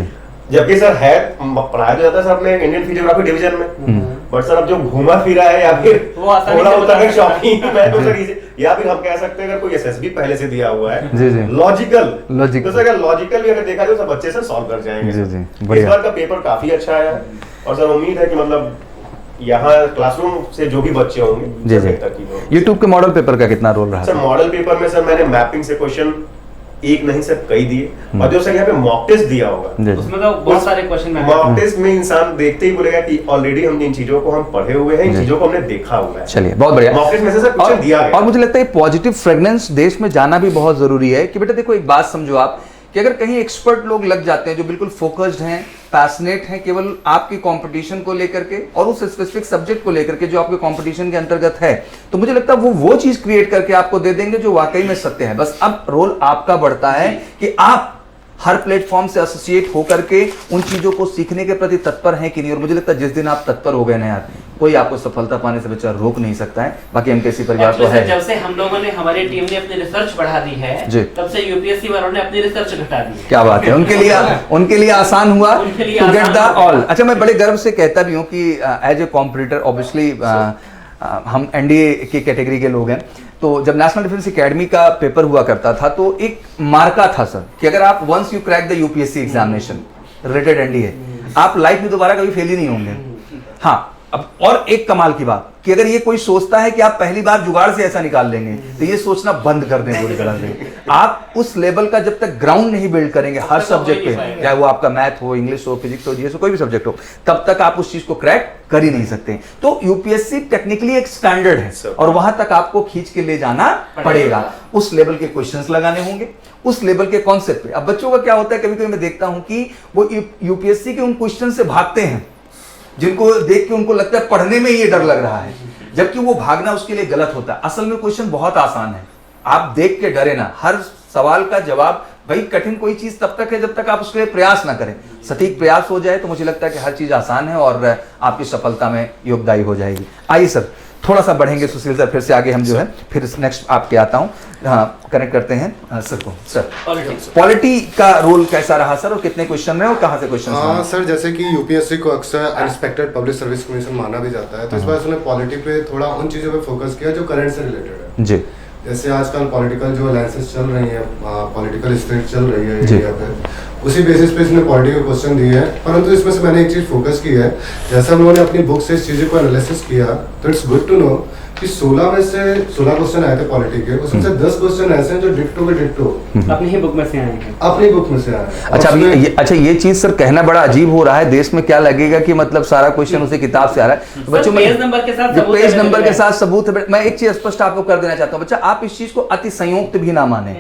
जबकि सर है पढ़ाया तो जाता है सर अपने इंडियन फिजियोग्राफी डिवीजन में, बट सर अब जो घूमा फिरा है या फिर वो आसानी थोड़ा से बता उतर सकता है। शॉपिंग में तो सर या फिर हम कह सकते हैं अगर कोई एसएसबी पहले से दिया हुआ है जी, जी। Logical Logical। तो सर अगर लॉजिकल भी अगर देखा जाए तो सब बच्चे सर सॉल्व कर जाएंगे। जी, सर। जी, इस बढ़िया। बार का पेपर काफी अच्छा आया है और सर उम्मीद है कि मतलब यहाँ क्लासरूम से जो भी बच्चे होंगे जी सर जी बेहतर की होंगे। यूट्यूब के मॉडल पेपर का कितना रोल रहा सर था? मॉडल पेपर में सर मैंने मैपिंग से क्वेश्चन एक नहीं सर कई दिए और जो सर यहाँ पे मॉक टेस्ट दिया होगा जी जी उसमें तो बहुत सारे क्वेश्चन में मॉक टेस्ट में इंसान देखते ही बोलेगा कि ऑलरेडी हम इन चीजों को हम पढ़े हुए हैं, इन जी। चीजों को हमने देखा हुआ है। चलिए बहुत बढ़िया। मॉक टेस्ट में से सर क्वेश्चन दिया गया। और मुझे लगता है पॉजिटिव फ्रेगनेंस देश में जाना भी बहुत जरूरी है कि बेटा देखो एक बात समझो आप कि अगर कहीं एक्सपर्ट लोग लग जाते हैं जो बिल्कुल फोकस्ड हैं, पैशनेट हैं केवल आपकी कंपटीशन को लेकर के और उस स्पेसिफिक सब्जेक्ट को लेकर के जो आपके कंपटीशन के अंतर्गत है, तो मुझे लगता है वो चीज क्रिएट करके आपको दे देंगे जो वाकई में सत्य है। बस अब रोल आपका बढ़ता है कि आप हर प्लेटफॉर्म से एसोसिएट होकर के उन चीजों को सीखने के प्रति तत्पर हैं कि नहीं। और मुझे लगता है जिस दिन आप तत्पर हो गए ना यार, कोई आपको सफलता पाने से बेचारा रोक नहीं सकता है। बाकी एमकेसी परिवार तो है। जब से हम लोगों ने हमारी टीम ने अपनी रिसर्च बढ़ा दी है जी। तब से यूपीएससी वालों ने अपनी रिसर्च घटा दी है। क्या बात है, उनके लिए आसान हुआ उनके लिए टू गेट द आसान हुआ। ऑल। अच्छा मैं बड़े गर्व से कहता भी हूँ कि एज ए कॉम्पिटिटर ऑब्वियसली हम एनडीए की कैटेगरी के लोग हैं, तो जब नेशनल डिफेंस एकेडमी का पेपर हुआ करता था तो एक मार्का था सर कि अगर आप once you crack the UPSC examination related NDA, आप लाइफ में दोबारा कभी फेल ही नहीं होंगे। हाँ अब और एक कमाल की बात कि अगर ये कोई सोचता है कि आप पहली बार जुगाड़ से ऐसा निकाल लेंगे तो ये सोचना बंद कर दें पूरी तरह से। आप उस लेवल का जब तक ग्राउंड नहीं बिल्ड करेंगे हर सब्जेक्ट पे, चाहे वो आपका मैथ हो, इंग्लिश हो, फिजिक्स हो, जीएस हो, कोई भी सब्जेक्ट हो, तब तक आप उस चीज को क्रैक कर ही नहीं सकते। तो यूपीएससी टेक्निकली एक स्टैंडर्ड है और वहां तक आपको खींच के ले जाना पड़ेगा। उस लेवल के क्वेश्चंस लगाने होंगे, उस लेवल के कॉन्सेप्ट पे। अब बच्चों का क्या होता है, कभी कभी मैं देखता हूं कि वो यूपीएससी के उन क्वेश्चन से भागते हैं जिनको देख के उनको लगता है पढ़ने में ये डर लग रहा है, जबकि वो भागना उसके लिए गलत होता है। असल में क्वेश्चन बहुत आसान है, आप देख के डरे ना। हर सवाल का जवाब, भाई कठिन कोई चीज तब तक है जब तक आप उसके लिए प्रयास ना करें। सटीक प्रयास हो जाए तो मुझे लगता है कि हर चीज आसान है और आपकी सफलता में योगदायी हो जाएगी। आइए सर थोड़ा सा बढ़ेंगे सुशील सर, फिर से आगे हम जो है फिर नेक्स्ट आपके आता हूँ, हाँ कनेक्ट करते हैं सर को। सर पॉलिटी का रोल कैसा रहा सर, और कितने क्वेश्चन रहे और कहाँ से क्वेश्चन? हाँ सर, जैसे कि यूपीएससी को अक्सर अनएक्सपेक्टेड पब्लिक सर्विस कमीशन माना भी जाता है, तो इस बार उसने पॉलिटी पे थोड़ा उन चीज़ों पे फोकस किया जो करंट से रिलेटेड है। जी, जैसे आजकल पॉलिटिकल जो अलायंसेस चल रही है, पॉलिटिकल स्टेट चल रही है इंडिया पे, उसी बेसिस पे इसने पॉलिटी के क्वेश्चन दिए हैं। परंतु इसमें से मैंने एक चीज़ फोकस की है, जैसे हम लोगों ने अपनी बुक से इस चीज़ को एनालिसिस किया, तो इट्स गुड टू नो कि 16 में से 16 क्वेश्चन आए थे पॉलिटी के, उसमें से 10 क्वेश्चन ऐसे हैं जो डिट्टो के डिट्टो अपनी ही बुक में से आए हैं, अपनी बुक में से आए हैं। अच्छा ये चीज सर कहना बड़ा अजीब हो रहा है, देश में क्या लगेगा कि मतलब सारा क्वेश्चन उसी किताब से आ रहा है। तो बच्चों में पेज नंबर के साथ पेज नंबर के साथ सबूत है। मैं एक चीज स्पष्ट आपको कर देना चाहता हूँ, बच्चा आप इस चीज को अति संयुक्त भी ना माने,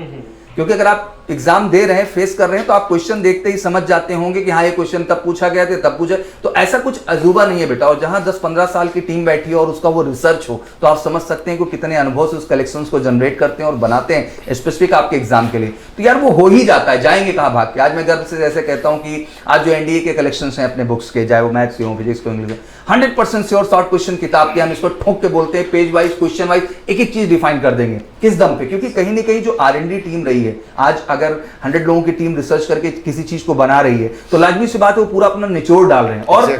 क्योंकि अगर आप एग्जाम दे रहे हैं, फेस कर रहे हैं, तो आप क्वेश्चन देखते ही समझ जाते होंगे कि हाँ ये क्वेश्चन तब पूछा गया था, तब पूछा। तो ऐसा कुछ अजूबा नहीं है बेटा। और जहां 10-15 साल की टीम बैठी हो और उसका वो रिसर्च हो, तो आप समझ सकते हैं कि कितने अनुभव से उस कलेक्शंस को जनरेट करते हैं और बनाते हैं स्पेसिफिक आपके एग्जाम के लिए। तो यार वो हो ही जाता है, जाएंगे कहाँ भाग के। आज मैं गर्व से जैसे कहता हूँ कि आज जो एनडीए के कलेक्शन हैं अपने बुक्स के, चाहे वो मैथ्स के हो, फिजिक्स के, इंग्लिश के, 100% श्योर शॉर्ट क्वेश्चन किताब के हम इसको ठोक के बोलते हैं, पेज वाइज, क्वेश्चन वाइज एक एक चीज डिफाइन कर देंगे। किस दम पे? क्योंकि कहीं ना कहीं जो R&D टीम रही है, आज अगर 100 लोगों की टीम रिसर्च करके किसी चीज को बना रही है, तो लाजमी सी बात है वो पूरा अपना निचोड़ डाल रहे हैं। और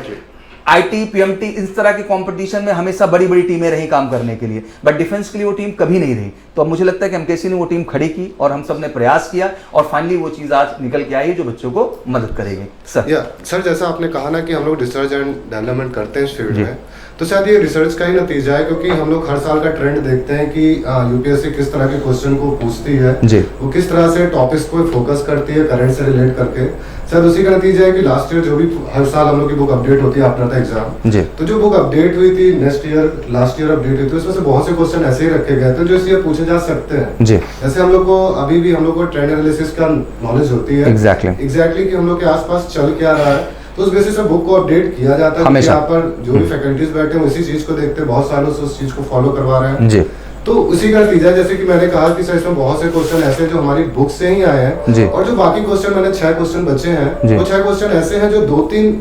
आईटी, पीएमटी, इस तरह के कंपटीशन में हमेशा बड़ी बड़ी टीमें रही काम करने के लिए, बट डिफेंस के लिए वो टीम कभी नहीं रही। तो अब मुझे लगता है कि एमकेसी ने वो टीम खड़ी की और हम सब ने प्रयास किया और फाइनली वो चीज आज निकल के आई है जो बच्चों को मदद करेगी। सर जैसा आपने कहा ना कि हम लोग रिसर्च एंड डेवलपमेंट करते हैं इस फील्ड में, तो शायद ये रिसर्च का ही नतीजा है, क्योंकि हम लोग हर साल का ट्रेंड देखते हैं कि यूपीएससी किस तरह के क्वेश्चन को पूछती है, वो किस तरह से टॉपिक्स को फोकस करती है करंट से रिलेट करके। शायद उसी का नतीजा है कि लास्ट ईयर जो भी हर साल हम लोग की बुक अपडेट होती है आफ्टर द एग्जाम, तो जो बुक अपडेट हुई थी next year, last year update हुई थी, उसमें से बहुत से क्वेश्चन ऐसे ही रखे गए थे जो इस ईयर पूछे जा सकते हैं। जैसे हम लोग को अभी भी हम लोग को ट्रेंड एनालिसिस का नॉलेज होती है एग्जैक्टली कि हम लोग के आसपास चल क्या रहा है, तो उस बेसिस पे बुक को अपडेट किया जाता है। यहाँ पर जो भी फैकल्टीज बैठे हैं उसी चीज को देखते हैं, बहुत सालों से उस चीज को फॉलो करवा रहे हैं। तो उसी का नतीजा, जैसे कि मैंने कहा कि सर इसमें बहुत से क्वेश्चन ऐसे जो हमारी बुक से ही आए हैं, और जो बाकी क्वेश्चन मैंने 6 क्वेश्चन बचे हैं, वो 6 क्वेश्चन ऐसे हैं जो 2-3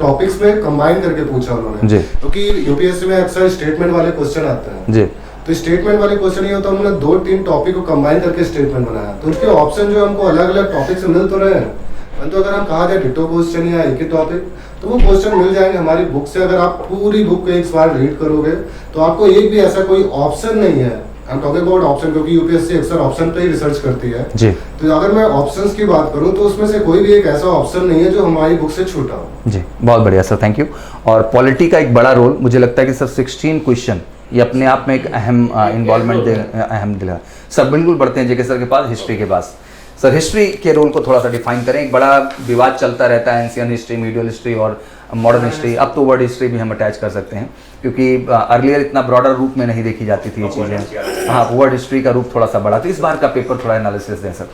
टॉपिक्स में कंबाइन करके पूछा उन्होंने, क्योंकि यूपीएससी में अक्सर स्टेटमेंट वाले क्वेश्चन आते हैं। तो स्टेटमेंट वाले क्वेश्चन ये होता है, उन्होंने 2-3 टॉपिक को कंबाइन करके स्टेटमेंट बनाया, तो उनके ऑप्शन जो हमको अलग अलग टॉपिक से मिल तो रहे हैं, तो अगर हम कहा जाए डिटो क्वेश्चन या एक ही टॉपिक, तो वो क्वेश्चन मिल जाएंगे हमारी बुक से। अगर आप पूरी बुक को एक बार रीड करोगे तो आपको एक भी ऐसा कोई ऑप्शन नहीं है, I'm talking about ऑप्शन, क्योंकि यूपीएससी अक्सर ऑप्शन पे ही रिसर्च करती है जी। तो अगर मैं ऑप्शंस की बात करूं तो उसमें से कोई भी एक ऐसा ऑप्शन नहीं है जो हमारी बुक से छूटा हो। जी बहुत बढ़िया सर, थैंक यू। और पॉलिटी का एक बड़ा रोल मुझे लगता है कि सर 16 क्वेश्चन ये अपने आप में एक अहम इन्वॉल्वमेंट अहम दिला। सर बिल्कुल बढ़ते हैं जेके सर के पास, हिस्ट्री के पास। सर हिस्ट्री के रोल को थोड़ा सा डिफाइन करें। एक बड़ा विवाद चलता रहता है एंशियंट हिस्ट्री, मीडियल हिस्ट्री और मॉडर्न हिस्ट्री। अब तो वर्ड हिस्ट्री भी हम अटैच कर सकते हैं, क्योंकि अर्लियर इतना ब्रॉडर रूप में नहीं देखी जाती थी ये चीज़ें। हाँ, वर्ड हिस्ट्री का रूप थोड़ा सा बड़ा। तो इस बार का पेपर थोड़ा एनालिसिस दें सर।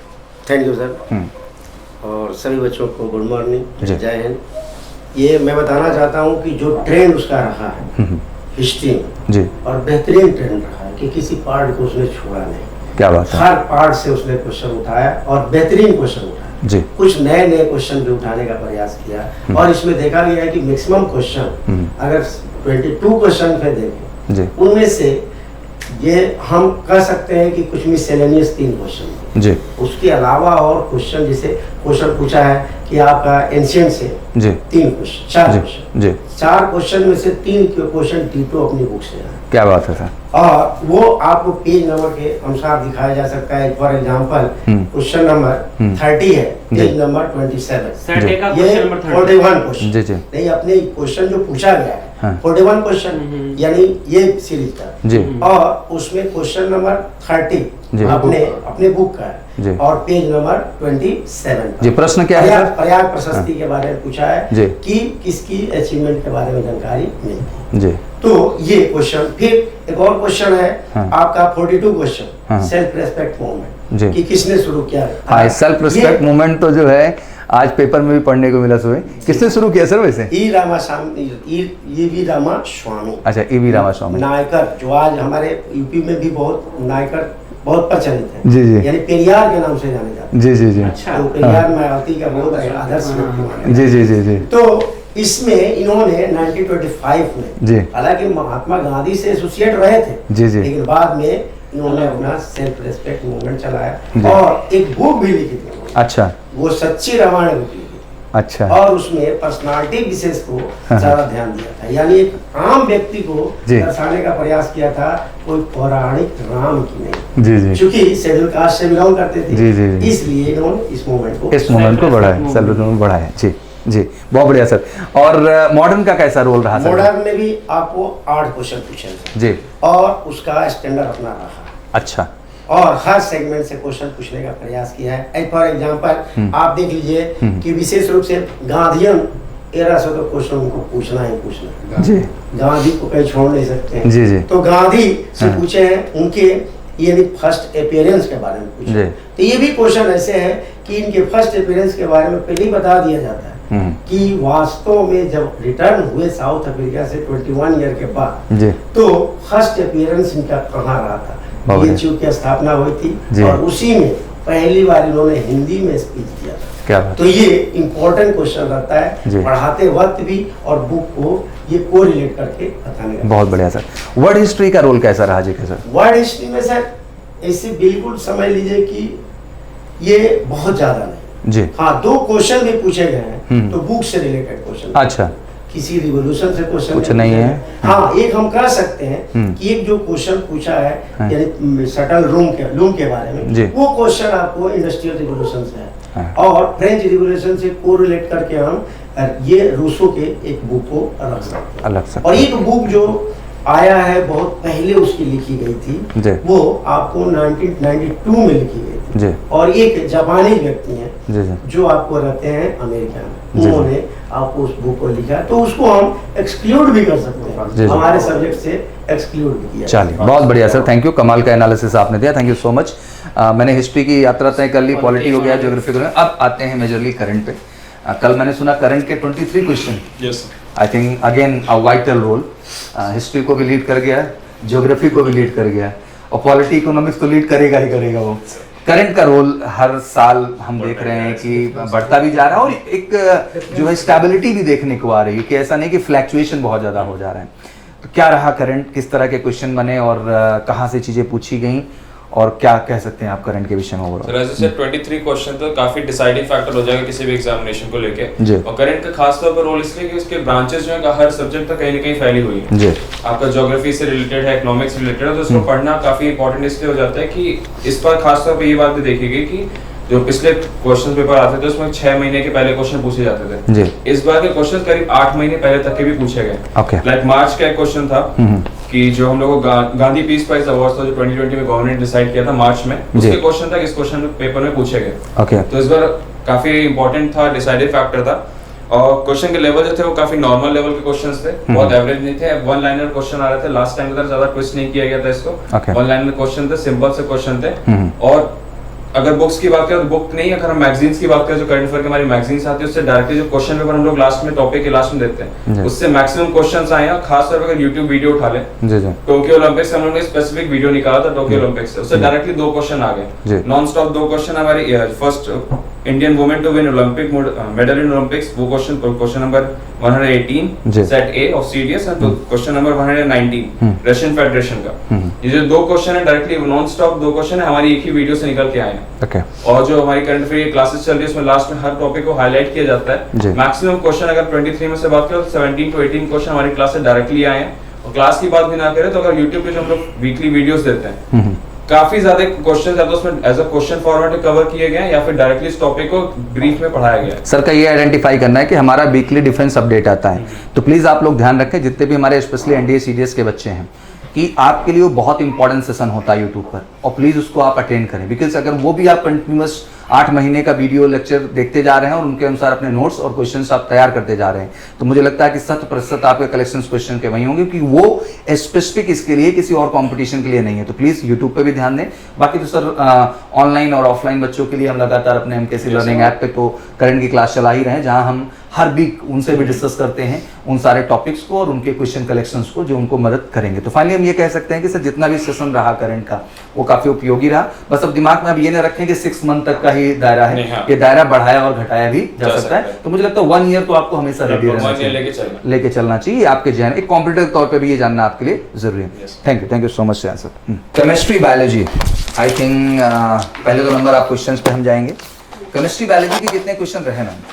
थैंक यू सर, और सभी बच्चों को गुड मॉर्निंग, जय हिंद। ये मैं बताना चाहता हूँ कि जो ट्रेंड उसका रहा है हिस्ट्री में जी, और बेहतरीन ट्रेंड रहा है कि किसी पार्ट को उसने छोड़ा नहीं। क्या बात है, हर पार्ट से उसने क्वेश्चन उठाया और बेहतरीन क्वेश्चन उठाया जी। कुछ नए नए क्वेश्चन भी उठाने का प्रयास किया, और इसमें देखा गया है कि मैक्सिमम क्वेश्चन अगर 22 क्वेश्चन पे देखें, उनमें से ये हम कह सकते हैं कि कुछ मिसलेनियस 3 क्वेश्चन जी। उसके अलावा और क्वेश्चन, जैसे क्वेश्चन पूछा है कि आपका एंशिएंट से जी 3 क्वेश्चन, 4 क्वेश्चन जी। 4 क्वेश्चन में से 3 क्वेश्चन टीटो अपनी बुक से है। क्या बात है सर। और वो आपको पेज नंबर के अनुसार दिखाया जा सकता है। फॉर एग्जांपल क्वेश्चन नंबर 30 है, पेज नंबर 27, ये 41 क्वेश्चन नहीं, अपने क्वेश्चन जो पूछा गया है 41 क्वेश्चन यानी ये सीरीज का जी। और उसमें क्वेश्चन नंबर 30 अपने बुक का है और पेज नंबर 27 जी। प्रश्न क्या है? प्रयाग प्रशस्ति के बारे में पूछा है जी। कि किसकी अचीवमेंट के बारे में जानकारी मिलती है जी। तो ये क्वेश्चन, फिर एक और क्वेश्चन है आपका 42 क्वेश्चन सेल्फ रेस्पेक्ट मूवमेंट कि किसने शुरू किया है। हाँ, सेल्फ रेस्पेक्ट मूवमेंट तो जो है आज पेपर में भी पढ़ने को मिला सुबह। किसने शुरू किया सर वैसे? E V Ramaswamy. अच्छा, ई वी रामास्वामी नायकर, जो आज हमारे यूपी में भी बहुत नायकर बहुत प्रचलित है। जी जी। यानी पेरियार के नाम से जाने जाते हैं। जी जी जी। अच्छा। तो पेरियार मायावती का बहुत आदर्श व्यक्ति माना जी जी जी जी। तो इसमें इन्होंने 1925 में जी। हालांकि महात्मा गांधी से एसोसिएट रहे थे जी जी। लेकिन बाद में इन्होंने अपना सेल्फ रेस्पेक्ट मूवमेंट चलाया और एक बुक भी लिखी थी उन्होंने। अच्छा वो सच्ची रामायण बुक लिखी अच्छा। और उसमें पर्सनालिटी विशेष को ज्यादा ध्यान दिया था, यानी एक आम व्यक्ति को दर्शाने का प्रयास किया था, कोई पौराणिक राम की नहीं। जी जी। क्योंकि शेड्यूल कास्ट से बिलोंग करते थे। जी जी जी। इसलिए इन्होंने इस मूवमेंट को बढ़ाया, सेल्फ रेस्पेक्ट बढ़ाया। जी जी, बहुत बढ़िया सर। और मॉडर्न का कैसा रोल रहा सर? मॉडर्न में भी आपको 8 क्वेश्चन पूछे जी और उसका स्टैंडर्ड अपना रहा। अच्छा। और हर सेगमेंट से क्वेश्चन पूछने का प्रयास किया है। फॉर एग्जांपल आप देख लीजिए कि विशेष रूप से गांधीयन एरा से तो क्वेश्चन उनको पूछना ही पूछना जी। गांधी को कहीं छोड़ नहीं सकते हैं। जी जी। तो गांधी से पूछे हैं उनके यानी फर्स्ट अपीयरेंस के बारे में पूछे। तो ये भी क्वेश्चन ऐसे है कि इनके फर्स्ट अपीयरेंस के बारे में पहले ही बता दिया जाता है कि वास्तव में जब रिटर्न हुए साउथ अफ्रीका से 21 ईयर के बाद जी। तो फर्स्ट अपीयरेंस इनका कहाँ रहा था। BHU की स्थापना हुई थी और उसी में पहली बार इन्होंने हिंदी में स्पीच किया था। क्या बात। तो ये इम्पोर्टेंट क्वेश्चन रहता है पढ़ाते वक्त भी और बुक को ये कोरिलेट करके बताने का। बहुत बढ़िया सर। वर्ड हिस्ट्री का रोल कैसा रहा जी? सर वर्ड हिस्ट्री में सर ऐसे बिल्कुल समझ लीजिए कि ये बहुत ज्यादा नहीं जी। हाँ 2 क्वेश्चन भी पूछे गए हैं तो बुक से रिलेटेड क्वेश्चन। अच्छा। किसी रिवोल्यूशन से क्वेश्चन कुछ नहीं है। हाँ एक हम कह सकते हैं कि एक जो क्वेश्चन पूछा है यानी शटल लूम के बारे में वो क्वेश्चन आपको इंडस्ट्रियल रिवोल्यूशन से है और फ्रेंच रिवोल्यूशन से कोरिलेट करके हम ये रूसो के एक बुक को रख सकते हैं अलग से। और एक बुक जो आया है बहुत पहले उसकी लिखी गई थी वो आपको 1992 में लिखी गई थी और एक जापानी व्यक्ति हैं जो आपको रहते हैं अमेरिका में, उन्होंने आपको उस बुक को लिखा तो उसको हम एक्सक्लूड भी कर सकते हैं, हमारे सब्जेक्ट से एक्सक्लूड भी किया। चलिए, बहुत बढ़िया सर, थैंक यू, कमाल का एनालिसिस आपने दिया, थैंक यू सो मच। मैंने हिस्ट्री की यात्रा तय कर ली, पॉलिटी हो गया, ज्योग्राफी हो गया, अब आते हैं मेजरली करंट पे। कल मैंने सुना करंट के 23 question, I think again a vital role, history को भी लीड कर गया, ज्योग्राफी को भी लीड कर गया और पॉलिटी इकोनॉमिक्स तो लीड करेगा ही करेगा। वो करंट का रोल हर साल हम देख रहे हैं कि बढ़ता भी जा रहा है और एक जो है स्टेबिलिटी भी देखने को आ रही है कि ऐसा नहीं कि फ्लैक्चुएशन बहुत ज़्यादा हो जा रहा है। तो क्या रहा करंट, किस तरह के क्वेश्चन बने और कहाँ से चीज़ें पूछी गई और क्या कह सकते हैं आप करंट के विषय में ओवरऑल? जैसे सर 23 क्वेश्चन तो काफी डिसाइडिंग फैक्टर हो जाएगा किसी भी एग्जामिनेशन को लेके, और करंट का खास तौर पर रोल इसलिए कि उसके ब्रांचेस जो है हर सब्जेक्ट तक कहीं ना कहीं फैली हुई है। आपका ज्योग्राफी से रिलेटेड है, इकोनॉमिक्स से रिलेटेड है, तो उसको पढ़ना काफी इंपॉर्टेंट इसलिए हो जाता है कि इस बार खास तौर पर ये बात भी देखी गई कि जो पिछले क्वेश्चन पेपर आते थे उसमें 6 महीने के पहले क्वेश्चन पूछे जाते थे, इस बार के क्वेश्चन करीब 8 महीने पहले तक के भी पूछे गए। लाइक मार्च का एक क्वेश्चन था कि जो हम लोगों को गांधी पीस प्राइज अवार्ड था जो 2020 में गवर्नमेंट डिसाइड किया था मार्च में, उसके क्वेश्चन था इस क्वेश्चन पेपर में पूछे गए। तो इस बार काफी इंपॉर्टेंट था, डिसाइडिंग फैक्टर था और क्वेश्चन के लेवल जो थे वो काफी नॉर्मल लेवल के क्वेश्चंस थे, बहुत एवरेज नहीं थे। वन लाइनर क्वेश्चन आ रहे थे, लास्ट टाइम की तरह ज्यादा ट्विस्ट नहीं किया गया था इसको, वन लाइनर क्वेश्चन थे, सिंपल से क्वेश्चन थे। और अगर बुक्स की बात करें तो बुक नहीं, अगर हम मैगजीन्स की बात करें जो करंट अफेयर की हमारी मैगजीन्स आती है उससे डायरेक्टली जो क्वेश्चन पेपर हम लोग लास्ट में टॉपिक के लास्ट में देते हैं उससे मैक्सिमम क्वेश्चंस आए हैं। खास तौर पर अगर यूट्यूब वीडियो उठा लें, टोक्यो ओलंपिक्स हम लोग ने स्पेसिफिक वीडियो निकाला था टोक्यो ओलंपिक्स से, उससे डायरेक्टली 2 क्वेश्चन आ गए, नॉन स्टॉप 2 क्वेश्चन हमारे first Indian women to win Olympic medal in Olympics, वो question number 118 set A of CDS and question number 119 Russian Federation का। ये जो 2 क्वेश्चन है डायरेक्टली नॉन स्टॉप 2 क्वेश्चन है हमारी एक ही वीडियो से निकल के आए हैं। और जो हमारी करंट अफेयर क्लासेस चल रही है उसमें लास्ट में हर टॉपिक को हाईलाइट किया जाता है। मैक्सिमम क्वेश्चन अगर 23 में से बात करें तो 17 to 18 क्वेश्चन हमारी क्लास से डायरेक्टली आए हैं। और क्लास की बात भी ना करें तो अगर यूट्यूब पे जो हम लोग वीकली वीडियोस देते हैं काफी ज्यादा क्वेश्चन या तो उसमें as a question format cover किए गए हैं या फिर डायरेक्टली इस टॉपिक को ब्रीफ में पढ़ाया गया है। सर का ये आइडेंटिफाई करना है कि हमारा वीकली डिफेंस अपडेट आता है, तो प्लीज आप लोग ध्यान रखें जितने भी हमारे स्पेशली एनडीए सीडीएस के बच्चे हैं कि आपके लिए वो बहुत इंपॉर्टेंट सेशन होता है यूट्यूब पर, और प्लीज उसको आप अटेंड करें, बिकॉज अगर वो भी आप कंटिन्यूस 8 महीने का वीडियो लेक्चर देखते जा रहे हैं और उनके अनुसार अपने नोट्स और क्वेश्चंस आप तैयार करते जा रहे हैं, तो मुझे लगता है कि 100% आपके कलेक्शंस क्वेश्चन के वही होंगे, क्योंकि वो स्पेसिफिक इसके लिए किसी और कंपटीशन के लिए नहीं है। तो प्लीज यूट्यूब पे भी ध्यान दें। बाकी तो सर ऑनलाइन और ऑफलाइन बच्चों के लिए हम लगातार अपने एमकेसी लर्निंग ऐप पे तो करंट की क्लास चला ही रहे हैं, जहां हम हर वीक उनसे भी डिस्कस करते हैं उन सारे टॉपिक्स को और उनके क्वेश्चन कलेक्शंस को जो उनको मदद करेंगे। तो फाइनली हम ये कह सकते हैं कि सर जितना भी सेशन रहा करंट का वो काफी उपयोगी रहा। बस अब दिमाग में अब ये ना रखें कि 6 मंथ तक का ही दायरा है, हाँ। ये दायरा बढ़ाया और घटाया भी जा सकता है। तो मुझे लगता है 1 ईयर तो आपको हमेशा रेडी रहना चाहिए, लेके चलना चाहिए आपके जहन, एक कॉम्पिटिटिव तौर पे भी ये जानना आपके लिए जरूरी है। Thank you so much sir. Chemistry biology, I think पहले 2 नंबर आप क्वेश्चंस पे हम जाएंगे। केमिस्ट्री बायोलॉजी के कितने क्वेश्चन रहे मैम?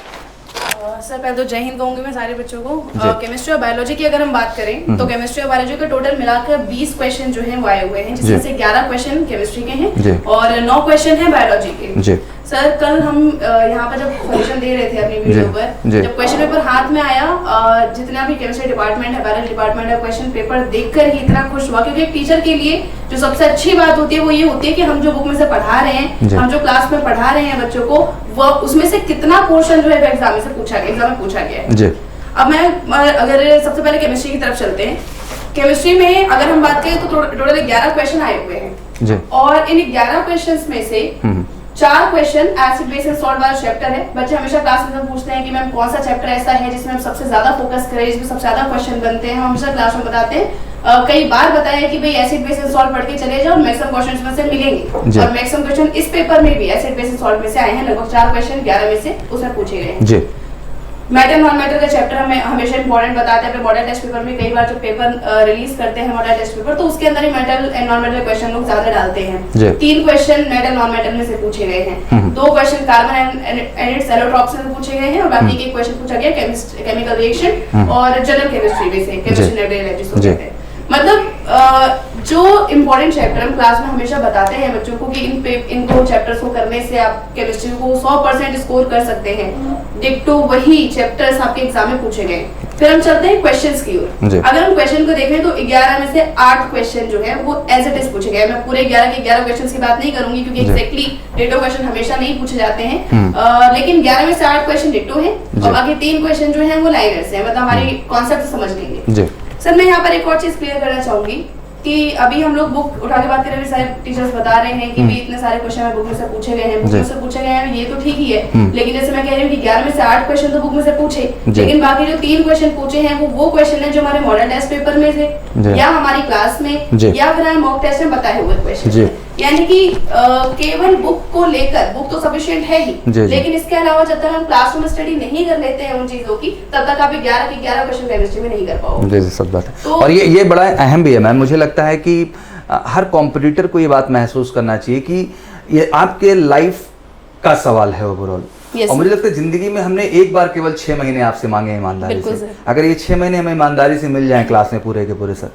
सर पहले तो जय हिंद कहूंगी मैं सारे बच्चों को। केमिस्ट्री और बायोलॉजी की अगर हम बात करें तो केमिस्ट्री और बायोलॉजी का टोटल मिलाकर 20 क्वेश्चन जो हैं वो आए हुए हैं, जिसमें से 11 क्वेश्चन केमिस्ट्री के हैं और 9 क्वेश्चन हैं बायोलॉजी के। सर कल हम यहाँ पर जब सॉल्यूशन दे रहे थे अपनी वीडियो पर, जब क्वेश्चन पेपर हाथ में आया, जितना भी केमिस्ट्री डिपार्टमेंट है, बायोलॉजी डिपार्टमेंट है, क्वेश्चन पेपर देखकर ही इतना खुश हुआ, क्योंकि एक टीचर के लिए जो सबसे अच्छी बात होती है वो ये होती है कि हम जो बुक में से पढ़ा रहे हैं, हम जो क्लास में पढ़ा रहे हैं बच्चों को, वो उसमें से कितना पोर्शन जो है एग्जाम में पूछा गया है। अब मैं अगर सबसे पहले केमिस्ट्री की तरफ चलते हैं। केमिस्ट्री में अगर हम बात करें तो टोटल 11 क्वेश्चन आए हुए हैं और इन 11 क्वेश्चन में से 4 question acid base and salt वाला चैप्टर है। बच्चे हमेशा क्लास में पूछते हैं कि मैम कौन सा चैप्टर ऐसा है जिसमें हम सबसे ज्यादा फोकस करें, जिसमें सबसे ज्यादा क्वेश्चन बनते हैं। हम हमेशा क्लास में बताते हैं, कई बार बताया कि भाई एसिड बेस एंड सॉल्ट पढ़ के चले जाओ, मैक्सिमम क्वेश्चंस में से मिलेंगे और मैक्सिमम क्वेश्चन इस पेपर में भी एसिड बेस एंड सॉल्ट में से आए हैं। लगभग 4 क्वेश्चन 11 में से उसमें पूछे गए हैं। मेटल नॉन मेटल का चैप्टर हमें हमेशा इंपॉर्टेंट बताते हैं। मॉडल टेस्ट पेपर में कई बार जब पेपर रिलीज करते हैं मॉडल टेस्ट पेपर, तो उसके अंदर ही metal and non metal question लोग ज्यादा डालते हैं। 3 क्वेश्चन मेटल नॉन मेटल में से पूछे गए हैं, 2 question carbon and it's allotropes में पूछे गए हैं और बाकी एक क्वेश्चन पूछा गया केमिकल रिएक्शन और जनरल केमिस्ट्री में से, केमिस्ट्री नेगेटिव। मतलब जो इम्पोर्टेंट चैप्टर हम क्लास में हमेशा बताते हैं बच्चों को कि इनको चैप्टर्स को करने से आप केमिस्ट्री को 100% स्कोर कर सकते हैं। डिट्टो वही चैप्टर्स आपके एग्जाम में पूछे गए। फिर हम चलते हैं क्वेश्चंस की ओर। अगर हम क्वेश्चन को देखें तो 11 में से 8 क्वेश्चन जो है वो एज इट इज पूछे गए। मैं पूरे 11 के 11 क्वेश्चंस की बात नहीं करूंगी क्योंकि एग्जैक्टली डिट्टो क्वेश्चन हमेशा नहीं पूछे जाते हैं, लेकिन 11 में से 8 क्वेश्चन डिट्टो हैं और बाकी 3 क्वेश्चन जो है वो लाइनर्स हैं, मतलब हमारी कॉन्सेप्ट समझ लेंगे। सर मैं यहाँ पर एक और चीज क्लियर करना चाहूंगी कि अभी हम लोग बुक उठा के बात कर रहे हैं, सारे टीचर्स बता रहे हैं कि भी इतने सारे क्वेश्चन बुक में से पूछे गए हैं, बुक में से पूछे गए हैं, ये तो ठीक ही है, लेकिन जैसे मैं कह रही हूँ कि 11 में से 8 क्वेश्चन तो बुक में से पूछे, लेकिन बाकी जो 3 क्वेश्चन पूछे हैं वो क्वेश्चन है जो हमारे मॉडल टेस्ट पेपर में थे या हमारी क्लास में या फिर हमारे मॉक टेस्ट में बताए हुए क्वेश्चन। यानी कि केवल बुक को लेकर, बुक तो सफिशिएंट है ही, लेकिन इसके अलावा जब तक हम क्लासरूम स्टडी नहीं कर लेते हैं उन चीजों की, तब तक आप 11 के 11 क्वेश्चन केमिस्ट्री में नहीं कर पाओगे। जी सब बात है। तो और ये बड़ा अहम भी है मैम। मुझे लगता है कि हर कॉम्पिटिटर को ये बात महसूस करना चाहिए कि ये आपके लाइफ का सवाल है ओवरऑल। और मुझे लगता है जिंदगी में हमने एक बार केवल 6 महीने आपसे मांगे ईमानदारी से, अगर ये 6 महीने हमें ईमानदारी से मिल जाए क्लास में पूरे के पूरे सर,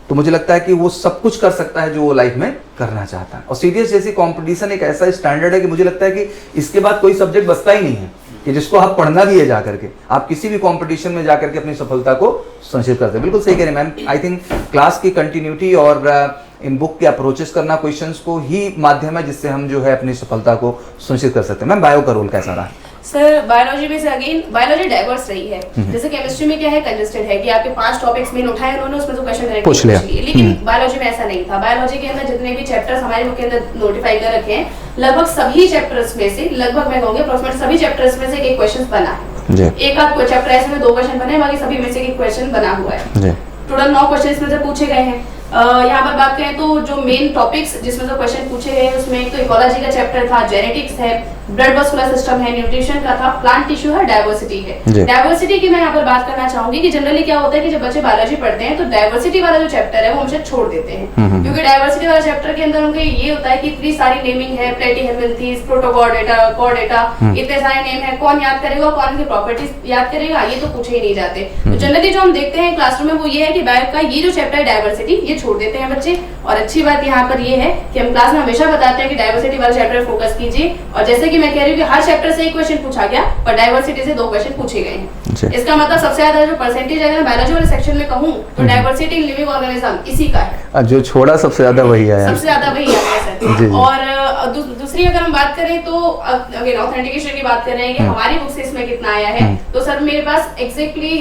तो मुझे लगता है कि वो सब कुछ कर सकता है जो वो लाइफ में करना चाहता है। और सीडीएस जैसी कंपटीशन एक ऐसा स्टैंडर्ड है कि मुझे लगता है कि इसके बाद कोई सब्जेक्ट बचता ही नहीं है कि जिसको आप पढ़ना भी है जाकर के, आप किसी भी कंपटीशन में जाकर के अपनी सफलता को सुनिश्चित करते हैं। बिल्कुल सही कह रहे हैं मैम। आई थिंक क्लास की कंटिन्यूटी और इन बुक के अप्रोचेस करना क्वेश्चंस को ही माध्यम है जिससे हम जो है अपनी सफलता को सुनिश्चित कर सकते हैं। मैम बायो का रोल कैसा रहा? सर बायोलॉजी में से अगेन बायोलॉजी डाइवर्स रही है। जैसे केमिस्ट्री में क्या है, कंजेस्टेड है कि आपके 5 टॉपिक्स मेन उठाए उन्होंने, उसमें तो क्वेश्चन डायरेक्ट पूछ लिए, लेकिन बायोलॉजी में ऐसा नहीं था। बायोलॉजी के अंदर जितने भी चैप्टर्स हमारे बुक के अंदर नोटिफाई कर रखे हैं, लगभग सभी चैप्टर्स में से, लगभग मैं कहूंगी अप्रोक्सीमेट सभी चैप्टर्स में से एक क्वेश्चन बना है। एक आध चैप्टर ऐसे में 2 क्वेश्चन बने, बाकी सभी में से एक क्वेश्चन बना हुआ है। टोटल 9 क्वेश्चन इसमें से पूछे गए हैं। यहाँ पर बात करें तो जो मेन टॉपिक्स जिसमें से क्वेश्चन पूछे गए हैं उसमें एक तो इकोलॉजी का चैप्टर था, जेनेटिक्स है, ब्लड वस्कुलर सिस्टम है, न्यूट्रिशन का था, प्लांट टिश्यू है, डाइवर्सिटी है। डाइवर्सिटी की मैं यहाँ पर बात करना चाहूंगी कि जनरली क्या होता है कि जब बच्चे बायोलॉजी पढ़ते हैं तो डाइवर्सिटी वाला जो चैप्टर है वो हमसे छोड़ देते हैं, क्योंकि डाइवर्सिटी वाला चैप्टर के अंदर उनके ये होता है कि इतनी सारी नेमिंग है, प्लेटीहेल्मिन्थीज, प्रोटोकॉर्डेटा, कॉर्डेटा, इतने सारे नेम है, कौन याद करेगा, कौन सी प्रॉपर्टीज याद करेगा, ये तो पूछे ही नहीं जाते। तो जनरली जो हम देखते हैं क्लासरूम में वो ये है कि बायो का ये जो चैप्टर है डाइवर्सिटी, ये छोड़ देते हैं बच्चे। और अच्छी बात यहाँ पर ये है कि हम क्लास में हमेशा बताते हैं कि डाइवर्सिटी वाले चैप्टर फोकस कीजिए, और जैसे कि मैं कह रही हूँ कि हर चैप्टर से एक क्वेश्चन पूछा गया पर डाइवर्सिटी से 2 क्वेश्चन पूछे गए हैं। इसका मतलब सबसे ज्यादा जो परसेंटेज अगर मैं बायोलॉजी वाले सेक्शन में कहूँ तो डाइवर्सिटी इन लिविंग ऑर्गेनिज्म इसी का है, जो छोड़ा सबसे ज्यादा वही आया, सबसे ज्यादा वही आया सर। और दूसरी अगर हम बात करें तो अगेन ऑथेंटिकेशन की बात कर रहे हैं कि हमारी बुक से इसमें कितना आया है, तो सर मेरे पास एग्जैक्टली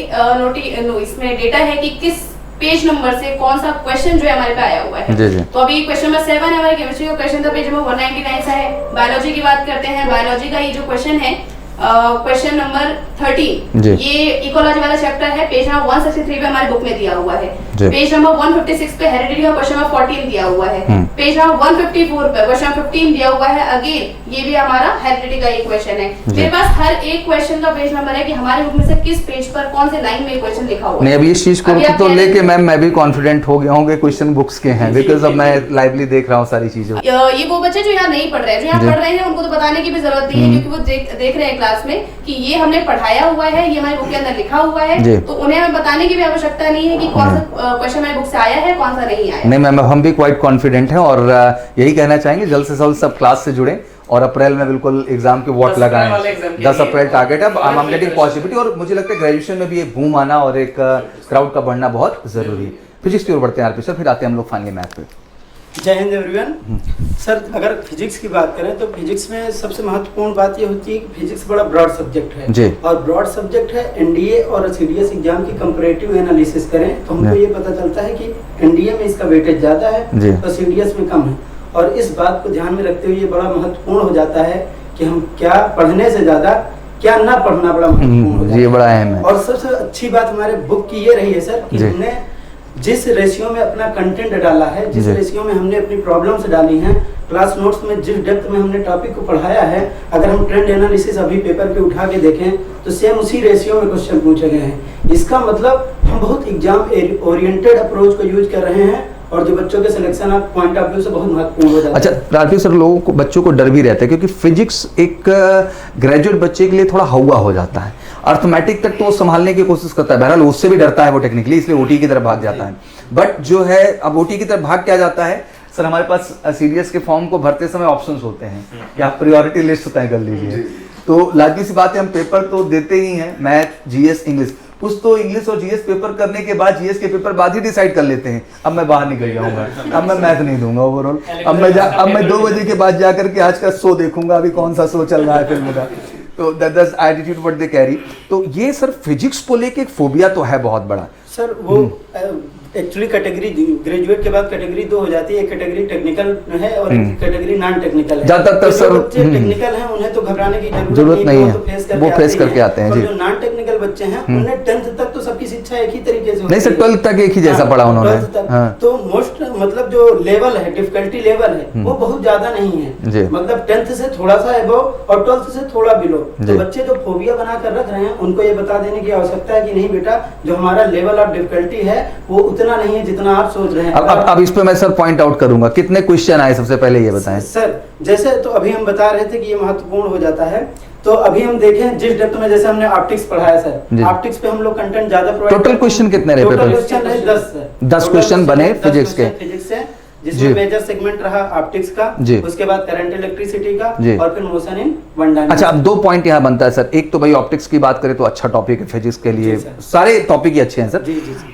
इसमें डेटा है कि किस पेज नंबर से कौन सा क्वेश्चन जो है हमारे पे आया हुआ है। तो अभी क्वेश्चन नंबर 7 है हमारे केमिस्ट्री का क्वेश्चन था, पेज नंबर 199 सा है। बायोलॉजी की बात करते हैं, बायोलॉजी का ये जो क्वेश्चन है क्वेश्चन नंबर 13, ये इकोलॉजी वाला चैप्टर है, पेज नंबर 163 पे हमारी बुक में दिया हुआ है। पेज नंबर 156 पे हेरिडिटी का क्वेश्चन नंबर 14 दिया हुआ है। पेज नंबर 154 पे क्वेश्चन 15 दिया हुआ है। अगेन ये भी हमारा हेरिडिटी का एक क्वेश्चन है। मेरे पास हर एक क्वेश्चन का पेज नंबर है कि हमारे बुक में से किस पेज पर कौन से लाइन में क्वेश्चन लिखा हुआ है। नहीं, अब इस चीज को तो लेके मैम मैं भी कॉन्फिडेंट हो गया हूँ क्वेश्चन बुक्स के हैं, बिकॉज अब मैं लाइवली देख रहा हूँ सारी चीजें। ये वो बच्चे जो यहाँ नहीं पढ़ रहे हैं, जो यहाँ पढ़ रहे हैं उनको तो बताने की भी जरूरत नहीं है, क्योंकि वो देख रहे हैं क्लास में कि ये हमने पढ़ाया हुआ है, ये हमारी बुक के अंदर लिखा हुआ है, तो उन्हें हमें बताने की भी आवश्यकता नहीं है कि कौन सा क्वेश्चन हमारी बुक से आया है, कौन सा नहीं आया। नहीं मैम, हम भी क्वाइट कॉन्फिडेंट हैं और यही कहना चाहेंगे जल्द से जल्द सब क्लास से जुड़े और अप्रैल में बिल्कुल एग्जाम के वोट लगाएं। 10 अप्रैल टारगेट है। आई एम गेटिंग पॉजिटिविटी और मुझे लगता है ग्रेजुएशन में भी एक बूम आना और एक क्राउड का बढ़ना बहुत जरूरी है। फिजिक्स की ओर बढ़ते हैं आरपी सर, फिर आते हैं हम लोग फाइनली मैथ पे। जय हिंद एवरीवन। सर अगर फिजिक्स की बात करें तो फिजिक्स में सबसे महत्वपूर्ण बात ये होती है कि फिजिक्स बड़ा ब्रॉड सब्जेक्ट है जी। और ब्रॉड सब्जेक्ट है। एनडीए और सीडीएस एग्जाम की कंपैरेटिव एनालिसिस करें तो हमको ये पता चलता है कि एनडीए में इसका वेटेज ज्यादा है और सीडीएस में कम है, और इस बात को ध्यान में रखते हुए ये बड़ा महत्वपूर्ण हो जाता है कि हम क्या पढ़ने से ज्यादा क्या ना पढ़ना बड़ा महत्वपूर्ण हो जाता है। बड़ा अहम है। और सबसे अच्छी बात हमारे बुक की ये रही है सर कि हमने जिस रेशियो में अपना कंटेंट डाला है, जिस रेशियो में हमने अपनी प्रॉब्लम्स डाली हैं, क्लास नोट्स में जिस डेप्थ में हमने टॉपिक को पढ़ाया है, अगर हम ट्रेंड एनालिसिस अभी पेपर पे उठा के देखें तो सेम उसी रेशियो में क्वेश्चन पूछे गए हैं। इसका मतलब हम बहुत एग्जाम ओरिएंटेड अप्रोच को यूज कर रहे हैं और जो बच्चों के selection of point of view से बहुत महत्वपूर्ण हो जाता है। अच्छा राजवीर सर, लोगों को बच्चों को डर भी रहता है क्योंकि फिजिक्स एक ग्रेजुएट बच्चे के लिए थोड़ा हवा हो जाता है, अर्थमेटिक तक तो संभालने की कोशिश करता है, बहरहाल उससे भी डरता है वो टेक्निकली, इसलिए ओटी की तरफ भाग जाता है। बट जो है अब ओटी की तरफ भाग क्या जाता है सर, हमारे पास सीडीएस के फॉर्म को भरते समय ऑप्शंस होते हैं कि आप प्रायोरिटी लिस्ट तय कर लीजिए। तो लाजमी सी बात है, हम पेपर तो देते ही हैं, मैथ जीएस इंग्लिश, कुछ तो इंग्लिश और जीएस पेपर करने के बाद जीएस के पेपर बाद ही डिसाइड कर लेते हैं अब मैं बाहर निकल जाऊंगा, अब मैं मैथ नहीं दूंगा ओवरऑल, अब मैं 2 बजे के बाद जाकर के आज का शो देखूंगा, अभी कौन सा शो चल रहा है फिल्म का। तो that's attitude what they carry. तो ये सर फिजिक्स को लेके एक फोबिया तो है बहुत बड़ा सर। वो एक्चुअली कैटेगरी ग्रेजुएट के बाद कैटेगरी 2 हो जाती है, एक कैटेगरी टेक्निकल है और एक कैटेगरी नॉन टेक्निकल है। ज्यादातर सर टेक्निकल हैं उन्हें तो घबराने की जरूरत नहीं है, वो फेस करके आते हैं। जो नॉन टेक्निकल बच्चे हैं उन्हें 10th तक तो सबकी शिक्षा एक ही तरीके से नहीं सर, 12th तक एक ही जैसा पढ़ा उन्होंने। तो मोस्ट मतलब जो लेवल है, डिफिकल्टी लेवल है वो बहुत ज्यादा नहीं है, मतलब 10th से थोड़ा सा एबव और 12th से थोड़ा बिलो। तो बच्चे जो फोबिया बना कर रख रहे हैं उनको ये बता देने की आवश्यकता है कि नहीं बेटा, जो हमारा लेवल ऑफ डिफिकल्टी है वो उतना नहीं है जितना आप सोच रहे हैं। अब इस पे मैं सर पॉइंट आउट करूंगा, कितने क्वेश्चन आए सबसे पहले ये बताएं सर। जैसे तो अभी हम बता रहे थे कि ये महत्वपूर्ण हो जाता है, तो अभी हम देखें जिस डेप्थ में जैसे हमने ऑप्टिक्स पढ़ाया सर, ऑप्टिक्स पे हम लोग कंटेंट ज्यादा प्रोवाइड। टोटल क्वेश्चन कितने रहे? टोटल क्वेश्चन रहे 10 क्वेश्चन बने फिजिक्स के, जिसमें मेजर सेगमेंट रहा ऑप्टिक्स का, उसके बाद करंट इलेक्ट्रिसिटी का और फिर मोशन इन वन डायमेंशन। अच्छा, अब 2 पॉइंट यहाँ बनता है सर। एक तो भाई ऑप्टिक्स की बात करें तो अच्छा टॉपिक है फिजिक्स के लिए, सारे टॉपिक ही अच्छे हैं सर।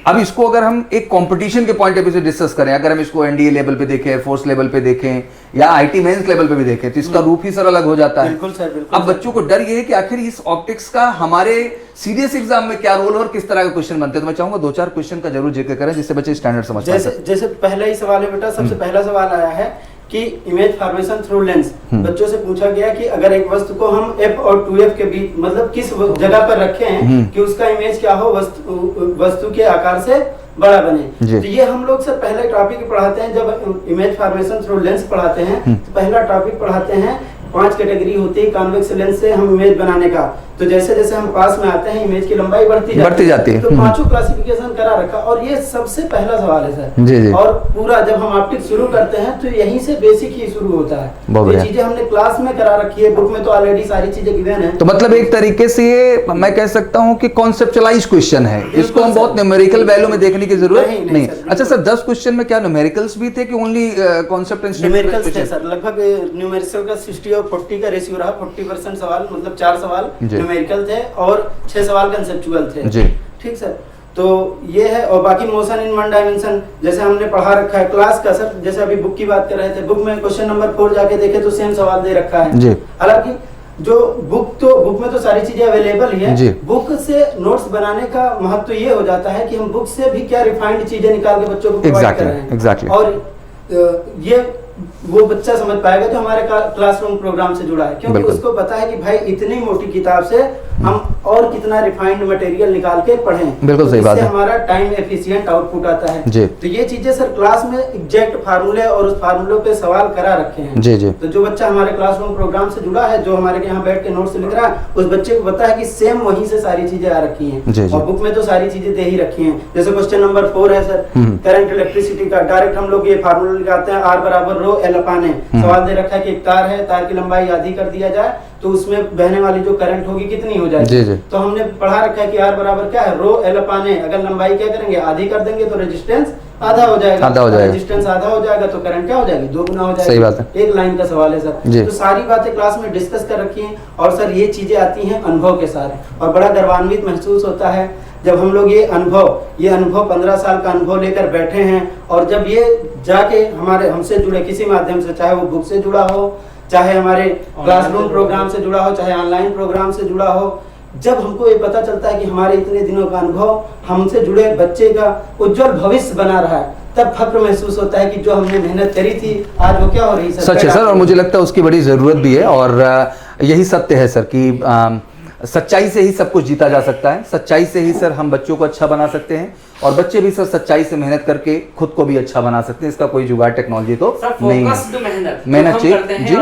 अब इसको अगर हम एक कंपटीशन के पॉइंट ऑफ व्यू से डिस्कस करें, अगर हम इसको एनडीए लेवल पे देखें, एयरफोर्स लेवल पे देखें या आईटी मेंस लेवल पे भी देखें तो इसका रूप ही सर अलग हो जाता है। बिल्कुल सर, बिल्कुल। अब बच्चों को डर ये है कि आखिर इस ऑप्टिक्स का हमारे सीरियस एग्जाम में क्या रोल और किस तरह के क्वेश्चन बनते हैं। तो मैं चाहूंगा 2-4 क्वेश्चन का जरूर जिक्र करें जिससे बच्चे स्टैंडर्ड समझ पाए। जैसे पहला ही सवाल है बेटा, सबसे पहला सवाल आया है कि इमेज फॉर्मेशन थ्रू लेंस। बच्चों से पूछा गया कि अगर एक वस्तु को हम f और 2f के बीच मतलब किस जगह पर रखें कि उसका इमेज क्या हो, वस्तु के आकार से बड़ा बने। तो ये हम लोग सर पहले टॉपिक पढ़ाते हैं, जब इमेज फॉर्मेशन थ्रू लेंस पढ़ाते हैं तो पहला टॉपिक पढ़ाते हैं 5 कैटेगरी होती है कॉन्वेक्स लेंस से हम इमेज बनाने का। तो जैसे जैसे हम पास में आते हैं इमेज की लंबाई बढ़ती जाती है। तो पांचों क्लासिफिकेशन करा रखा, और ये सबसे पहला सवाल है सर। जी जी। और पूरा जब हम ऑप्टिक शुरू करते हैं तो यहीं से बेसिक ही शुरू होता है। ये चीजें हमने क्लास में करा रखी है, बुक में तो ऑलरेडी सारी चीजें गिवन है। तो मतलब एक तरीके से ये मैं कह सकता हूँ कि कॉन्सेप्चुअलाइज क्वेश्चन है, इसको हम बहुत न्यूमेरिकल वैल्यू में देखने की जरूरत नहीं। अच्छा सर, 10 क्वेश्चन में क्या न्यूमेरिकल्स भी थे कि ओनली कॉन्सेप्ट एंड न्यूमेरिकल्स थे सर? लगभग न्यूमेरिकल का 60 और 40 का रेशियो रहा। 40% सवाल मतलब 4 सवाल न्यूमेरिकल थे और 6 सवाल कंसेप्चुअल थे जी। ठीक सर, तो ये है। और बाकी मोशन इन 1 डायमेंशन जैसे हमने पढ़ा रखा है क्लास का सर। जैसे अभी बुक की बात कर रहे थे, बुक में क्वेश्चन नंबर 4 जाके देखे तो सेम सवाल दे रखा है। हालांकि जो बुक में तो सारी चीजें अवेलेबल ही है। बुक से नोट्स बनाने का महत्व ये हो जाता है कि हम बुक से भी क्या रिफाइंड चीजें निकाल के बच्चों को प्रोवाइड कर रहे हैं। और ये वो बच्चा समझ पाएगा जो हमारे क्लासरूम प्रोग्राम से जुड़ा है, क्योंकि उसको पता है कि भाई इतनी मोटी किताब से हम और कितना रिफाइंड मटेरियल निकाल के पढ़ें। बिल्कुल सही बात है। हमारा टाइम एफिशिएंट आउटपुट आता है। तो ये चीजें सर क्लास में एग्जैक्ट फार्मूले और उस फार्मूलों पे सवाल करा रखे हैं। जी जी। तो जो बच्चा हमारे क्लासरूम प्रोग्राम से जुड़ा है, जो हमारे यहाँ बैठ के नोट्स लिख रहा है, उस बच्चे को पता है कि सेम वहीं से सारी चीजें आ रखी हैं। और बुक में तो सारी चीजें दे ही रखी हैं। जैसे क्वेश्चन नंबर 4 है सर, करंट इलेक्ट्रिसिटी का। डायरेक्ट हम लोग ये फार्मूला लगाते हैं, R बराबर रो एल अपान है। सवाल दे रखा है कि एक तार है, तार की लंबाई आधी कर दिया जाए तो उसमें बहने वाली जो करंट होगी कितनी हो जाएगी। तो हमने पढ़ा रखा है कि R बराबर क्या है, रो एल अपान है। अगर लंबाई क्या करेंगे, आधी कर देंगे तो रेजिस्टेंस आधा हो जाएगा। रेजिस्टेंस आधा हो जाएगा तो करंट क्या हो जाएगी, 2 गुना हो जाएगी। सही बात है। एक लाइन का सवाल है सर। तो सारी बातें क्लास में डिस्कस कर रखी हैं। और सर ये चीजें आती हैं अनुभव के साथ, और बड़ा गर्वान्वित महसूस होता है जब हम लोग ये अनुभव 15 साल का अनुभव लेकर बैठे हैं। और जब ये जाके हमसे जुड़े किसी माध्यम से, चाहे वो बुक से जुड़ा हो, चाहे हमारे क्लासरूम प्रोग्राम से जुड़ा हो, चाहे ऑनलाइन प्रोग्राम से जुड़ा हो, जब हमको ये पता चलता है कि हमारे इतने दिनों का अनुभव हमसे जुड़े बच्चे का उज्जवल भविष्य बना रहा है, तब फक्र महसूस होता है कि जो हमने मेहनत करी थी आज वो क्या हो रही है। सच है सर, और मुझे लगता है उसकी बड़ी जरूरत भी है। और यही सत्य है सर कि सच्चाई से ही सब कुछ जीता जा सकता है। सच्चाई से ही सर हम बच्चों को अच्छा बना सकते हैं, और बच्चे भी सर सच्चाई से मेहनत करके खुद को भी अच्छा बना सकते हैं। इसका कोई जुगाड़ टेक्नोलॉजी तो नहीं है। मेहनत चाहिए जी,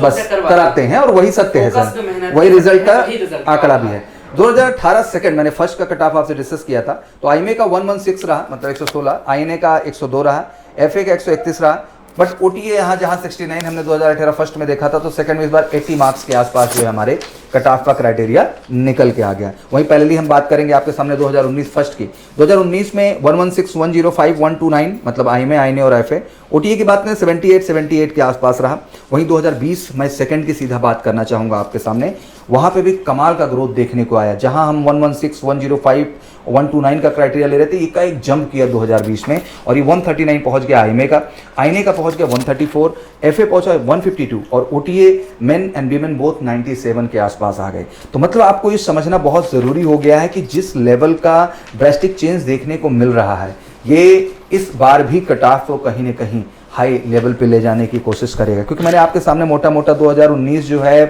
बस कराते हैं, और वही सत्य है सर, वही रिजल्ट का आंकड़ा भी है। 2018 सेकंड मैंने फर्स्ट का कट ऑफ आपसे डिस्कस किया था, तो आईएमए का 116 रहा, मतलब 116, आईएनए का 102 रहा, एफए का 131 रहा, बट ओटीए यहाँ जहाँ 69 हमने 2018 फर्स्ट में देखा था, तो सेकंड में इस बार 80 मार्क्स के आसपास जो है हमारे कट ऑफ का क्राइटेरिया निकल के आ गया। वहीं पहले हम बात करेंगे आपके सामने 2019 फर्स्ट की। 2019 में 116, 105, 129 मतलब आईएमए और एफए। ओटीए की बात करें 78 के आसपास रहा। वहीं 2020 मैं सेकंड की सीधा बात करना चाहूँगा आपके सामने, वहाँ पे भी कमाल का ग्रोथ देखने को आया। जहाँ हम 116, 105, 129 का क्राइटेरिया ले रहे थे, इसका एक जंप किया 2020 में, और ये 139 पहुँच गया आईएमए का पहुँच गया 134, एफए पहुँचा 152, और OTA main and women both 97 के आसपास आ गए। तो मतलब आपको ये समझना बहुत ज़रूरी हो गया है कि जिस लेवल का ड्रास्टिक चेंज देखने को मिल रहा है, ये इस बार भी कट ऑफ को कहीं ना कहीं हाई लेवल पे ले जाने की कोशिश करेगा। क्योंकि मैंने आपके सामने मोटा मोटा 2019 जो है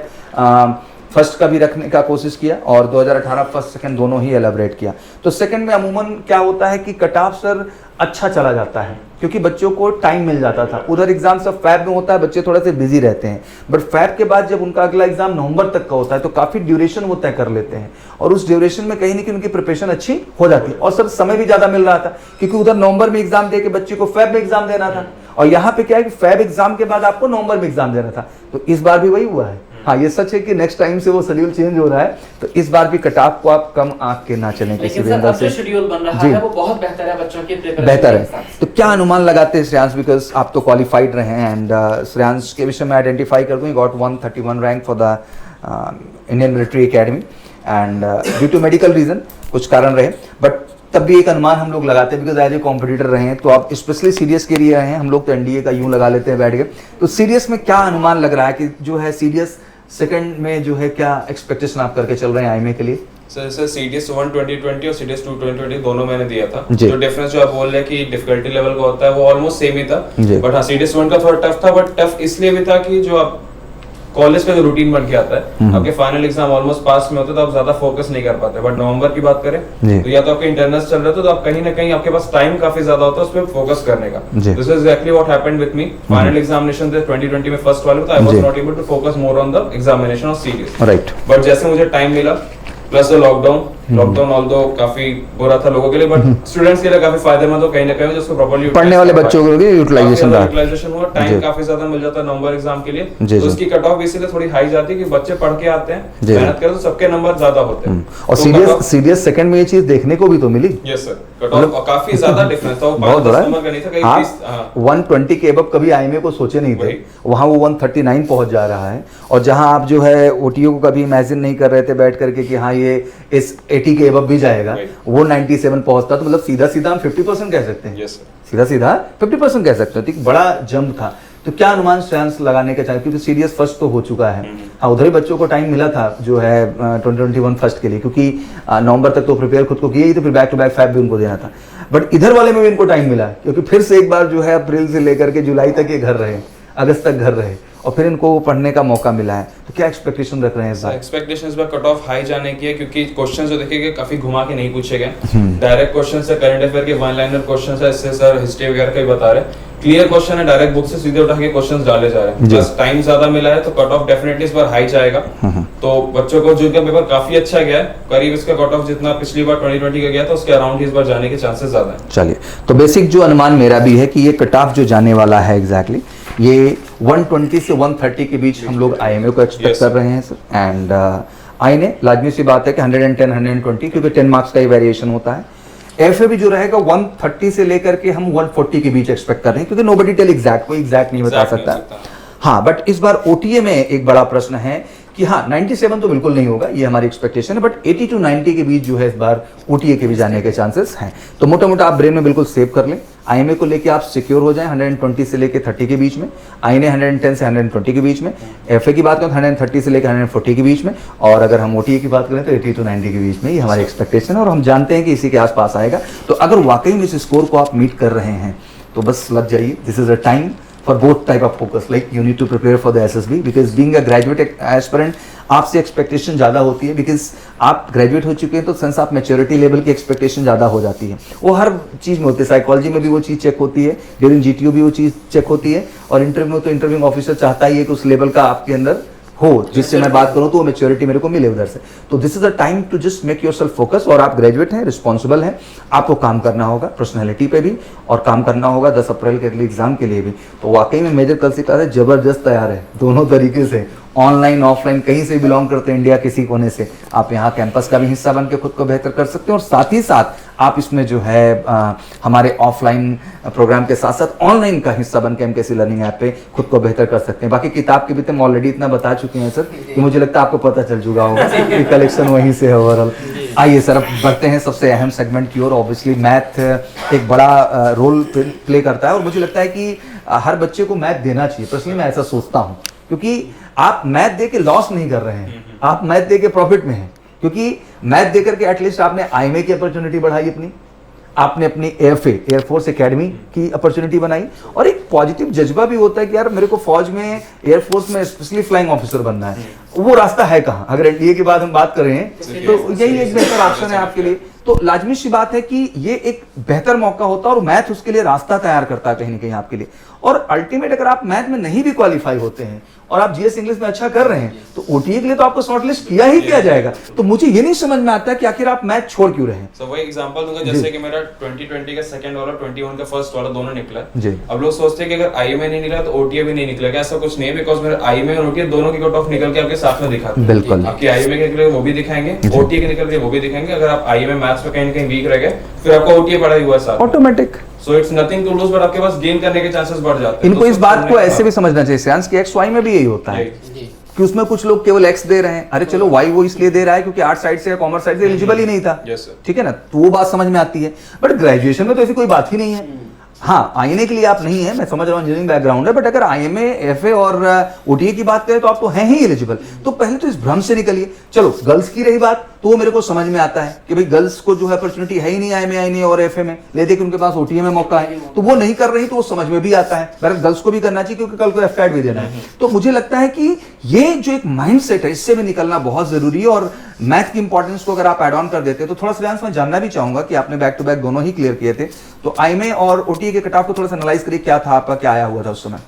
फर्स्ट का भी रखने का कोशिश किया, और 2018 फर्स्ट सेकंड दोनों ही एलैबोरेट किया। तो सेकंड में अमूमन क्या होता है कि कट ऑफ सर अच्छा चला जाता है, क्योंकि बच्चों को टाइम मिल जाता था। उधर एग्जाम सब फैब में होता है, बच्चे थोड़े से बिजी रहते हैं, बट फैब के बाद जब उनका अगला एग्जाम नवंबर तक का होता है, तो काफ़ी ड्यूरेशन वो तय कर लेते हैं, और उस ड्यूरेशन में कहीं ना कहीं उनकी प्रिपरेशन अच्छी हो जाती है। और सर समय भी ज़्यादा मिल रहा था, क्योंकि उधर नवंबर में एग्जाम दे के बच्चे को फैब में एग्जाम देना था, और यहाँ पे क्या है कि फैब एग्जाम के बाद आपको नवंबर में एग्जाम देना था। तो इस बार भी वही हुआ है। हाँ, ये सच है कि नेक्स्ट टाइम से वो शेड्यूल चेंज हो रहा है, तो इस बार भी कट ऑफ को आप कम आंक के ना चलें किसी भी अंदर से। शेड्यूल बन रहा है वो बहुत बेहतर है, बच्चों की प्रिपरेशन बेहतर है। तो क्या अनुमान लगाते हैं श्रेयांश, बिकॉज आप तो क्वालिफाइड रहे हैं, एंड श्रेयांश के विषय में आइडेंटिफाई कर दूँ, got 131 rank for the Indian military academy, and due to medical reason कुछ कारण रहे, बट तब भी एक अनुमान हम लोग लगाते हैं, बिकॉज एज ए कॉम्पिटिटर रहे हैं। तो आप स्पेशली सीरियस के लिए रहे हैं, हम लोग तो एनडीए का यूं लगा लेते हैं बैठ के। तो सीरियस में क्या अनुमान लग रहा है कि जो है सीरियस सेकंड में जो है क्या एक्सपेक्टेशन आप करके चल रहे हैं आईएमए के लिए? सर सीडीएस 1 2020 और सीडीएस 2 2020 दोनों मैंने दिया था। जो डिफरेंस जो आप बोल रहे हैं कि डिफिकल्टी लेवल का होता है वो ऑलमोस्ट सेम ही था, बट हाँ सीडीएस 1 का थोड़ा टफ था, बट टफ इसलिए भी था कि जो आप कॉलेज का जो रूटीन बन के आता है, आपके फाइनल एग्जाम ऑलमोस्ट पास में होते हैं तो आप ज्यादा फोकस नहीं कर पाते। बट नवंबर की बात करें तो या तो आपके इंटरनल्स चल रहे थे तो आप कहीं ना कहीं आपके पास टाइम काफी ज्यादा होता है उस पर फोकस करने का। This is exactly what happened with me. Final examination थे 2020 में फर्स्ट वाले, तो I was not able to focus more on the examination of series. Right. But जैसे मुझे टाइम मिला प्लस लॉकडाउन ऑल्दो काफी बुरा था लोगों के लिए, बट स्टूडेंट्स के लिए काफी फायदेमंद हो कहीं ना कहीं, जिसको प्रॉपर्ली पढ़ने वाले बच्चों के लिए यूटिलाइजेशन हुआ, टाइम काफी ज्यादा मिल जाता है नंबर एग्जाम के लिए, तो उसकी कट ऑफ इसीलिए थोड़ी हाई जाती है कि बच्चे पढ़ के आते हैं, मेहनत करें तो सबके नंबर ज्यादा होते हैं। और सीरियस सेकंड में ये चीज देखने को भी तो मिली। यस सर, कट ऑफ काफी ज्यादा डिफरेंस था, बहुत बड़ा नंबर का नहीं था, कहीं 120 के अबव कभी आईएमए को सोचे नहीं थे, वहां वो 139 पहुंच जा रहा है। और जहां आप जो है ओटीओ को कभी इमेजिन नहीं कर रहे थे बैठ करके कि हाँ ये इस 80 के अबव भी जाएगा, वो 97 पहुंचता, तो मतलब सीधा सीधा हम 50% कह सकते हैं। सीधा सीधा 50% कह सकते हैं। तो एक बड़ा जंप था। तो क्या अनुमान चांस लगाने का चाहिए, क्योंकि सीरियस फर्स्ट तो हो चुका है। हाँ, उधर ही बच्चों को टाइम मिला था जो है 2021 फर्स्ट के लिए, क्योंकि नवंबर तक तो प्रिपेयर खुद को किया ही, तो फिर बैक टू बैक फैब भी उनको देना था। बट इधर वाले में भी इनको टाइम मिला, क्योंकि फिर से एक बार जो है अप्रैल से लेकर के जुलाई तक ये घर रहे, अगस्त तक घर रहे, और फिर इनको पढ़ने का मौका मिला है। तो क्या एक्सपेक्टेशन रख रहे हैं सर? एक्सपेक्टेशन इस बार कट ऑफ हाई जाने की है, क्योंकि क्वेश्चन जो देखिए काफी घुमा के नहीं पूछे गए, डायरेक्ट क्वेश्चन है, करंट अफेयर के वन लाइनर क्वेश्चन है, इससे सर हिस्ट्री वगैरह का ही बता रहे हैं, क्लियर क्वेश्चन है, डायरेक्ट बुक से सीधे उठा के क्वेश्चंस डाले जा रहे हैं। बस टाइम ज्यादा मिला है तो कट ऑफ डेफिनेटली इस बार हाई जाएगा। तो बच्चों को जो पेपर काफी अच्छा गया है, करीब इसका कट ऑफ जितना पिछली बार 2020 का गया था उसके अराउंड ही इस बार जाने के चांसेस ज्यादा है। चलिए, तो बेसिक जो अनुमान मेरा भी है कि ये कट ऑफ जो जाने वाला है एग्जैक्टली ये 120 से 130 के बीच हम लोग आईएमए को एक्सपेक्ट कर रहे हैं सर। एंड आईएनए लाजमी सी बात है कि 110 120, क्योंकि 10 मार्क्स का ही वेरिएशन होता है। एफए भी जो रहेगा 130 से लेकर के हम 140 के बीच एक्सपेक्ट कर रहे हैं, क्योंकि नोबडी टेल एग्जैक्ट, कोई एग्जैक्ट नहीं बता सकता। हाँ, बट इस बार ओटीए में एक बड़ा प्रश्न है कि हाँ 97 तो बिल्कुल नहीं होगा, ये हमारी एक्सपेक्टेशन है, बट 80 to 90 के बीच जो है इस बार ओटीए के भी जाने के चांसेस हैं। तो मोटा मोटा आप ब्रेन में बिल्कुल सेव कर लें, आईएमए को लेके आप सिक्योर हो जाएं 120 से लेके 30 के बीच में, आईएनए 110 से 120 के बीच में, एफए की बात करें तो 130 से लेकर 140 के बीच में, और अगर हम ओटीए की बात करें तो 80 to 90 के बीच में, ये हमारी एक्सपेक्टेशन है और हम जानते हैं कि इसी के आसपास आएगा। तो अगर वाकई में इस स्कोर को आप मीट कर रहे हैं तो बस लग जाइए। This is a time for both type of focus, like you need to prepare for the SSB, because being a graduate aspirant आपसे एक्सपेक्टेशन ज़्यादा होती है, बिकॉज आप ग्रेजुएट हो चुके हैं तो सेंस आप मैच्योरिटी लेवल की एक्सपेक्टेशन ज़्यादा हो जाती है। वो हर चीज़ में होती है, साइकोलॉजी में भी वो चीज़ चेक होती है, ड्यूरिंग जीटीओ भी वो चीज़ चेक होती है, और इंटरव्यू में तो इंटरव्यूइंग ऑफिसर चाहता ही है कि उस लेवल का आपके अंदर हो जिससे मैं बात करूं तो वो मैच्योरिटी मेरे को मिले उधर से। तो this is a time to just make yourself focus, और आप ग्रेजुएट हैं, रिस्पॉन्सिबल हैं, आपको काम करना होगा पर्सनैलिटी पे भी और काम करना होगा 10 अप्रैल के अगले एग्जाम के लिए भी। तो वाकई में मेजर कल से क्लास है, जबरदस्त तैयार है दोनों तरीके से, ऑनलाइन ऑफलाइन, कहीं से बिलोंग करते हैं इंडिया किसी कोने से, आप यहाँ कैंपस का भी हिस्सा बन के खुद को बेहतर कर सकते हैं, और साथ ही साथ आप इसमें जो है हमारे ऑफलाइन प्रोग्राम के साथ साथ ऑनलाइन का हिस्सा बन के एमकेसी लर्निंग ऐप पे खुद को बेहतर कर सकते हैं। बाकी किताब के भी हम ऑलरेडी इतना बता चुके हैं सर कि मुझे लगता है आपको पता चल चुका होगा कि कलेक्शन वहीं से है ओवरऑल। आइए सर, अब बढ़ते हैं सबसे अहम सेगमेंट की ओर। ऑब्वियसली मैथ एक बड़ा रोल प्ले करता है, और मुझे लगता है कि हर बच्चे को मैथ देना चाहिए। पर्सनली मैं ऐसा सोचता हूँ, क्योंकि आप मैथ दे के लॉस नहीं कर रहे हैं, आप मैथ दे के प्रॉफिट में हैं, क्योंकि मैथ देकर के एटलीस्ट आपने आईएमए की अपॉर्चुनिटी बढ़ाई, आपने अपनी एयरफोर्स एकेडमी की अपॉर्चुनिटी बनाई, और एक पॉजिटिव जज्बा भी होता है कि यार मेरे को फौज में, एयरफोर्स में स्पेशली फ्लाइंग ऑफिसर बनना है। वो रास्ता है कहाँ? अगर एनडीए के बाद हम बात करें तो यही एक बेहतर ऑप्शन है आपके लिए। तो लाजमी सी बात है कि ये एक बेहतर मौका होता है, और मैथ उसके लिए रास्ता तैयार करता है कहीं ना कहीं आपके लिए। और अल्टीमेट अगर आप मैथ में नहीं भी क्वालिफाई होते हैं और आप जीएस इंग्लिश में अच्छा कर रहे हैं तो ओटीए के लिए तो आपको शॉर्टलिस्ट किया ही किया जाएगा। तो मुझे ये नहीं समझ में आता कि आखिर आप मैथ छोड़ क्यों रहे हैं। सो वही एग्जांपल दूंगा, जैसे कि मेरा 2020 का सेकंड वाला 21 का फर्स्ट वाला दोनों निकला जी। अब लोग सोचते हैं कि अगर आईएमए नहीं निकला तो ओटीए भी नहीं निकलेगा, ऐसा कुछ नहीं है, बिकॉज मेरा आईएमए और ओटीए दोनों की कट ऑफ निकल के आपके साथ में दिखाते हैं। बिल्कुल, आपकी आईएमए के निकले वो भी दिखाएंगे, ओटीए के निकल के वो भी दिखाएंगे। अगर आप आईएमए मैथ्स में कहीं ना कहीं वीक रह गए फिर आपका ओटीए पढ़ा हुआ है साथ automatic. So it's nothing to lose, but आपके पास गेन करने के चांसेस बढ़ जाते हैं। इनको इस बात को ऐसे भी समझना चाहिए सियांस कि एक्स वाई में भी यही होता है कि उसमें कुछ लोग केवल एक्स दे रहे हैं, अरे चलो वाई वो इसलिए दे रहा है क्योंकि आर्ट साइड से या कॉमर्स साइड से एलिजिबल ही नहीं था, ठीक है ना, तो वो बात समझ में आती है। बट ग्रेजुएशन में तो ऐसी कोई बात ही नहीं है। हाँ, आईएमए के लिए आप नहीं है, मैं समझ रहा हूँ इंजीनियरिंग बैकग्राउंड है, बट अगर आईएमए, एफए और ओटीए की बात करें तो आप तो हैं ही एलिजिबल। तो पहले तो इस भ्रम से निकलिए। चलो गर्ल्स की रही बात, तो वो मेरे को समझ में आता है कि भाई गर्ल्स को जो है अपॉर्चुनिटी है ही नहीं आईएमए और एफए में, लेकिन उनके पास ओटीए में मौका है, तो वो नहीं कर रही, तो वो समझ में भी आता है। बहरहाल गर्ल्स को भी करना चाहिए क्योंकि कल को एफकैट भी देना है। तो मुझे लगता है कि ये जो एक माइंडसेट है, इससे भी निकलना बहुत जरूरी है। और मैथ की इंपॉर्टेंस को अगर आप ऐड ऑन कर देते हैं तो थोड़ा सा मैं जानना भी चाहूंगा कि आपने बैक टू बैक दोनों ही क्लियर किए थे, तो आईएमए और ओटीए के कट ऑफ को थोड़ा सा एनालाइज करिए, क्या था आपका, क्या आया हुआ था उस समय?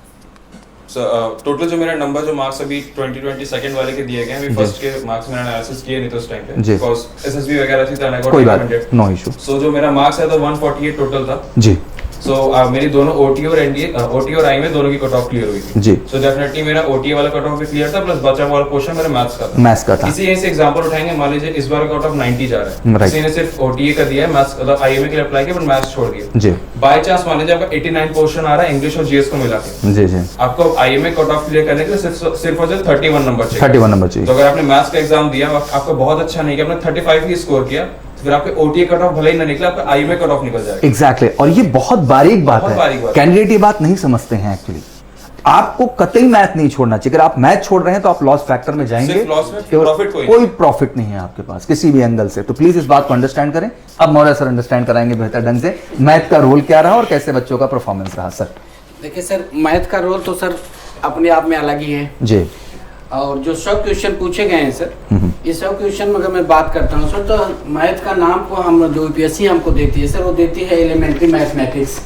टोटल जो मेरा नंबर, जो मार्क्स अभी 2020 सेकंड वाले के दिए गए हैं, अभी फर्स्ट के मार्क्स मैंने एनालिसिस किए नहीं तो उस टाइम पे, बिकॉज़ एसएसबी वगैरह थी, तो आई गॉट कोई बात, नो इशू। सो जो मेरा मार्क्स है तो 148 टोटल था जी। सो मेरी दोनों ओटी और एनडीए, ओटी और आईएमए दोनों की कट ऑफ क्लियर हुई थी जी। सो डेफिनेटली मेरा ओटीए वाला कट ऑफ भी क्लियर था, प्लस बचा वाला पोर्शन मेरा मैथ्स का था। इसी से एग्जांपल उठाएंगे, मान लीजिए इस बार कट ऑफ 90 जा रहा है, किसी ने सिर्फ ओटीए का दिया है, मैथ्स मतलब आईएमए के लिए अप्लाई किया बट मैथ्स छोड़ दिया जी। बाय चांस मान लीजिए आपका 89 पोर्शन आ रहा है इंग्लिश और जीएस को मिला के, जी जी, आपको आईएमए कट ऑफ क्लियर करने के लिए सिर्फ और सिर्फ 31 नंबर चाहिए। 31 नंबर चाहिए। तो अगर आपने मैथ्स का एग्जाम दिया, आपका बहुत अच्छा नहीं किया, आपने 35 ही स्कोर किया, फिर आपके ओटीए कट ऑफ भले ही ना निकला, आपका आईएमए कट ऑफ निकल जाएगा। एग्जैक्टली, और ये बहुत बारीक बात है, कैंडिडेट ये बात नहीं समझते हैं एक्चुअली। आपको कतई मैथ नहीं छोड़ना चाहिए। अगर आप मैथ छोड़ रहे हैं तो आप लॉस फैक्टर में जाएंगे, कोई प्रॉफिट नहीं है आपके पास किसी भी एंगल से। तो प्लीज इस बात को अंडरस्टैंड करें। अब मौर्य सर अंडरस्टैंड कराएंगे बेहतर ढंग से मैथ का रोल क्या रहा और कैसे बच्चों का परफॉर्मेंस रहा। सर देखिए सर, मैथ का रोल तो सर अपने आप में अलग ही है जी, और जो 100 क्वेश्चन पूछे गए हैं सर, इस 100 क्वेश्चन में अगर मैं बात करता हूँ सर, तो मैथ का नाम को हम जो यूपीएससी हमको देती है सर, वो देती है एलिमेंट्री मैथमेटिक्स।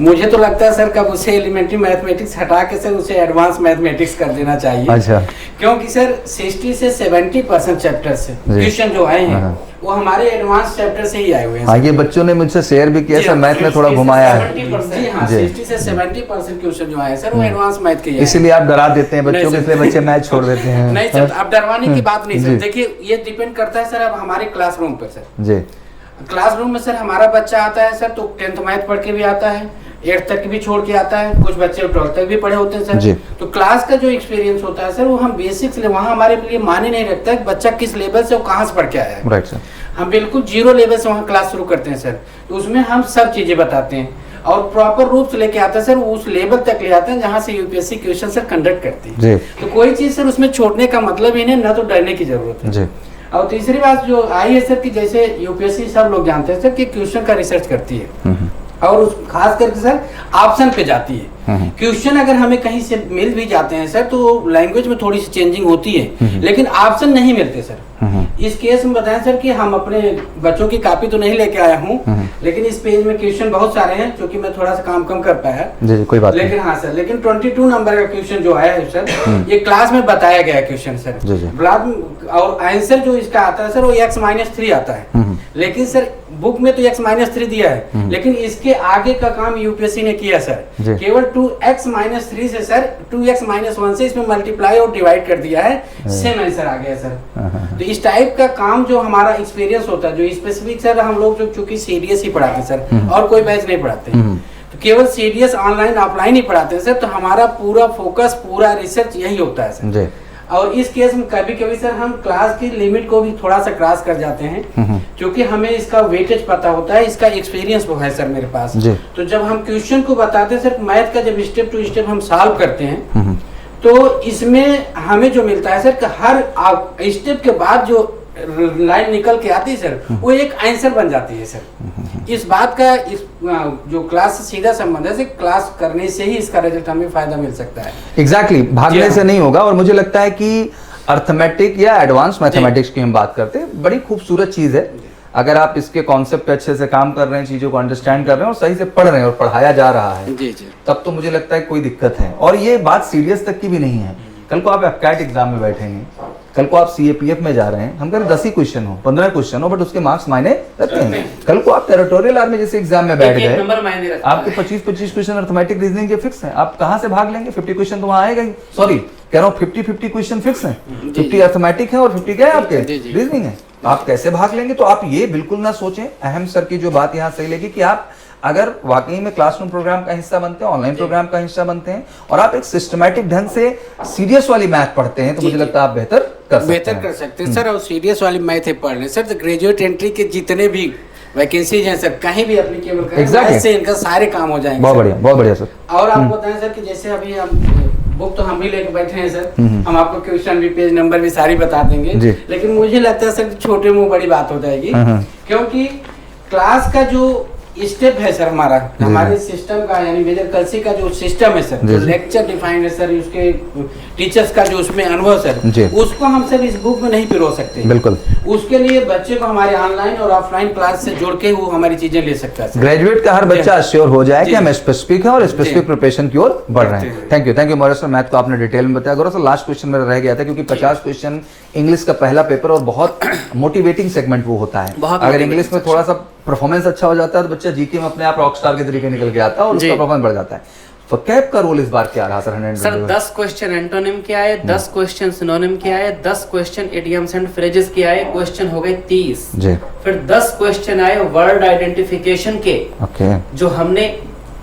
मुझे तो लगता है सर कब उसे एलिमेंट्री मैथमेटिक्स हटा के सर उसे एडवांस मैथमेटिक्स कर देना चाहिए। अच्छा। क्योंकि सर 60 से 70% चैप्टर से क्वेश्चन जो आए हैं वो हमारे एडवांस चैप्टर से ही आए हुए हैं। हाँ, ये बच्चों ने मुझसे शेयर भी किया सर, मैथ में थोड़ा घुमाया है। जी हाँ, 60 से 70% क्वेश्चन जो आए सर वो एडवांस मैथ के ही हैं। इसलिए आप डरा देते हैं बच्चों को, इसलिए बच्चे मैथ छोड़ देते हैं। नहीं सर, अब डरवाने की बात नहीं सर। देखिए ये डिपेंड करता है सर अब हमारे क्लासरूम पर सर। जी, क्लासरूम में सर हमारा बच्चा आता है सर तो 10th मैथ पढ़ के भी आता है, 8th तक भी छोड़ के आता है, कुछ बच्चे 12th तक भी पढ़े होते हैं सर। तो क्लास का जो एक्सपीरियंस होता है सर वो हम बेसिक्स ले वहाँ हमारे लिए माने नहीं रखता है बच्चा किस लेवल से वो कहाँ से पढ़ के आया है। Right sir. हम बिल्कुल 0 लेवल से वहाँ क्लास शुरू करते हैं सर, तो उसमें हम सब चीजें बताते हैं और प्रॉपर रूप से लेके आते हैं सर, उस लेवल तक ले आते हैं जहाँ से यूपीएससी क्वेश्चन सर कंडक्ट करती है। तो कोई चीज सर उसमें छोड़ने का मतलब ही नहीं, ना तो डरने की जरूरत है। और तीसरी बात जो आई है सर कि जैसे यूपीएससी सब लोग जानते हैं सर कि क्वेश्चन का रिसर्च करती है और उस खास करके सर ऑप्शन पे जाती है। क्वेश्चन अगर हमें कहीं से मिल भी जाते हैं सर तो लैंग्वेज में थोड़ी सी चेंजिंग होती है, लेकिन ऑप्शन नहीं मिलते सर। इस केस में बताएं सर कि हम अपने बच्चों की कॉपी तो नहीं लेके आया हूँ, लेकिन इस पेज में क्वेश्चन बहुत सारे हैं क्योंकि मैं थोड़ा सा काम कम कर पाया। जी, कोई बात लेकिन हाँ सर, लेकिन 22 नंबर का क्वेश्चन जो आया है सर ये क्लास में बताया गया क्वेश्चन सर। और आंसर जो इसका आता है सर वो x-3 आता है, लेकिन सर बुक में तो x-3 दिया है, लेकिन इसके आगे का काम यूपीएससी ने किया सर। केवल 2x-3 से सर 2x-1 से इसमें मल्टीप्लाई और डिवाइड कर दिया है, सेम आंसर आ गया सर। तो इस टाइप का काम जो हमारा एक्सपीरियंस होता है, जो स्पेसिफिक सर हम लोग जो चूंकि सीडीएस ही पढ़ाते हैं सर और कोई बैच नहीं पढ़ाते, तो केवल सीडीएस ऑनलाइन ऑफलाइन ही पढ़ाते हैं सर, तो हमारा पूरा फोकस पूरा रिसर्च यही होता है सर। और इस केस में कभी कभी सर हम क्लास की लिमिट को भी थोड़ा सा क्रॉस कर जाते हैं, क्योंकि हमें इसका वेटेज पता होता है, इसका एक्सपीरियंस है सर मेरे पास। तो जब हम क्वेश्चन को बताते हैं सर, मैथ का जब स्टेप टू स्टेप हम सॉल्व करते हैं तो इसमें हमें जो मिलता है सर कि हर स्टेप के बाद जो लाइन निकल के आती है सर वो एक आंसर बन जाती है सर। इस बात का इस जो क्लास से सीधा संबंध है, क्लास करने से ही इसका रिजल्ट हमें फायदा मिल सकता है। एग्जैक्टली, भागने से नहीं होगा। और मुझे लगता है कि अर्थमेटिक या एडवांस मैथमेटिक्स की हम बात करते हैं, बड़ी खूबसूरत चीज है। अगर आप इसके कॉन्सेप्ट पे अच्छे से काम कर रहे हैं, चीजों को अंडरस्टैंड कर रहे हैं और सही से पढ़ रहे हैं और पढ़ाया जा रहा है, तब तो मुझे लगता है कोई दिक्कत है। और ये बात सीरियस तक की भी नहीं है। कल को आप एफकैट एग्जाम में बैठेंगे, कल को आप सीएपीएफ में जा रहे हैं, हम कह रहे 10 ही क्वेश्चन हो, 15 क्वेश्चन हो, बट उसके मार्क्स मायने रखते हैं। कल को आप टेरिटोरियल आर्मी जैसे एग्जाम में बैठ गए, आपके 25-25 क्वेश्चन अर्थमेटिक रीजनिंग के फिक्स हैं, आप कहां से भाग लेंगे? 50 क्वेश्चन तो वहां आएगा ही। सॉरी, कह रहा हूँ 50-50 क्वेश्चन फिक्स हैं, 50 अर्थमेटिक है और 50 क्या है आपके रीजनिंग है। आप कैसे भाग लेंगे? तो आप ये बिल्कुल ना सोचें। अहम सर की जो बात यहाँ सही लगी कि आप अगर वाकई में क्लासरूम प्रोग्राम का हिस्सा बनते हैं, ऑनलाइन प्रोग्राम का हिस्सा बनते हैं और आप एक सिस्टमैटिक ढंग से सीरियस वाली मैथ पढ़ते हैं, तो मुझे लगता है आप बेहतर कर सकते हैं सर। और सीरियस वाली मैथ पढ़ रहे हैं सर, तो ग्रेजुएट एंट्री के जितने भी वैकेंसीज हैं सर, कहीं भी एप्लीकेबल करें, Exactly. से इनका सारे काम हो जाएंगे बहुत सर। बढ़िया, बहुत बढ़िया सर। और आपको बताएं सर कि जैसे अभी हम बुक तो हम भी लेके बैठे हैं सर, हम आपको क्वेश्चन भी, पेज नंबर भी सारी बता देंगे, लेकिन मुझे लगता है सर कि छोटे मुंह बड़ी बात हो जाएगी, क्योंकि क्लास का जो स्टेप है सर हमारे सिस्टम का, यानी मेजर कलसी का जो सिस्टम है सर, जो लेक्चर डिफाइंड है सर, उसके टीचर्स का जो उसमें अनुभव सर, उसको हम सर इस बुक में नहीं पिरो सकते। बिल्कुल। उसके लिए बच्चे को हमारे ऑनलाइन और ऑफलाइन क्लास से जोड़ के वो हमारी चीजें ले सकता है। ग्रेजुएट का हर बच्चा श्योर हो जाए कि हम स्पेसिफिक है और स्पेसिफिक प्रिपरेशन की ओर बढ़ रहे हैं। Thank you Maurya sir, math को आपने डिटेल में बताया। गौरव सर, लास्ट क्वेश्चन मेरा रह गया था, क्योंकि 50 क्वेश्चन इंग्लिश का पहला पेपर और बहुत मोटिवेटिंग सेगमेंट वो होता है। अगर इंग्लिश में थोड़ा सा परफॉर्मेंस अच्छा हो जाता है तो बच्चा जीके में अपने आप रॉकस्टार के तरीके निकल के आता है और उसका परफॉर्मेंस बढ़ जाता है। तो कैप का रोल इस बार क्या रहा सर? सर 10 क्वेश्चन एंटोनिम के आए, 10 क्वेश्चन सिनोनिम के आए, 10 क्वेश्चन इडियम्स एंड फ्रेजेस के आए, क्वेश्चन हो गए 30 जी। फिर 10 क्वेश्चन आए वर्ड आइडेंटिफिकेशन के, ओके, जो हमने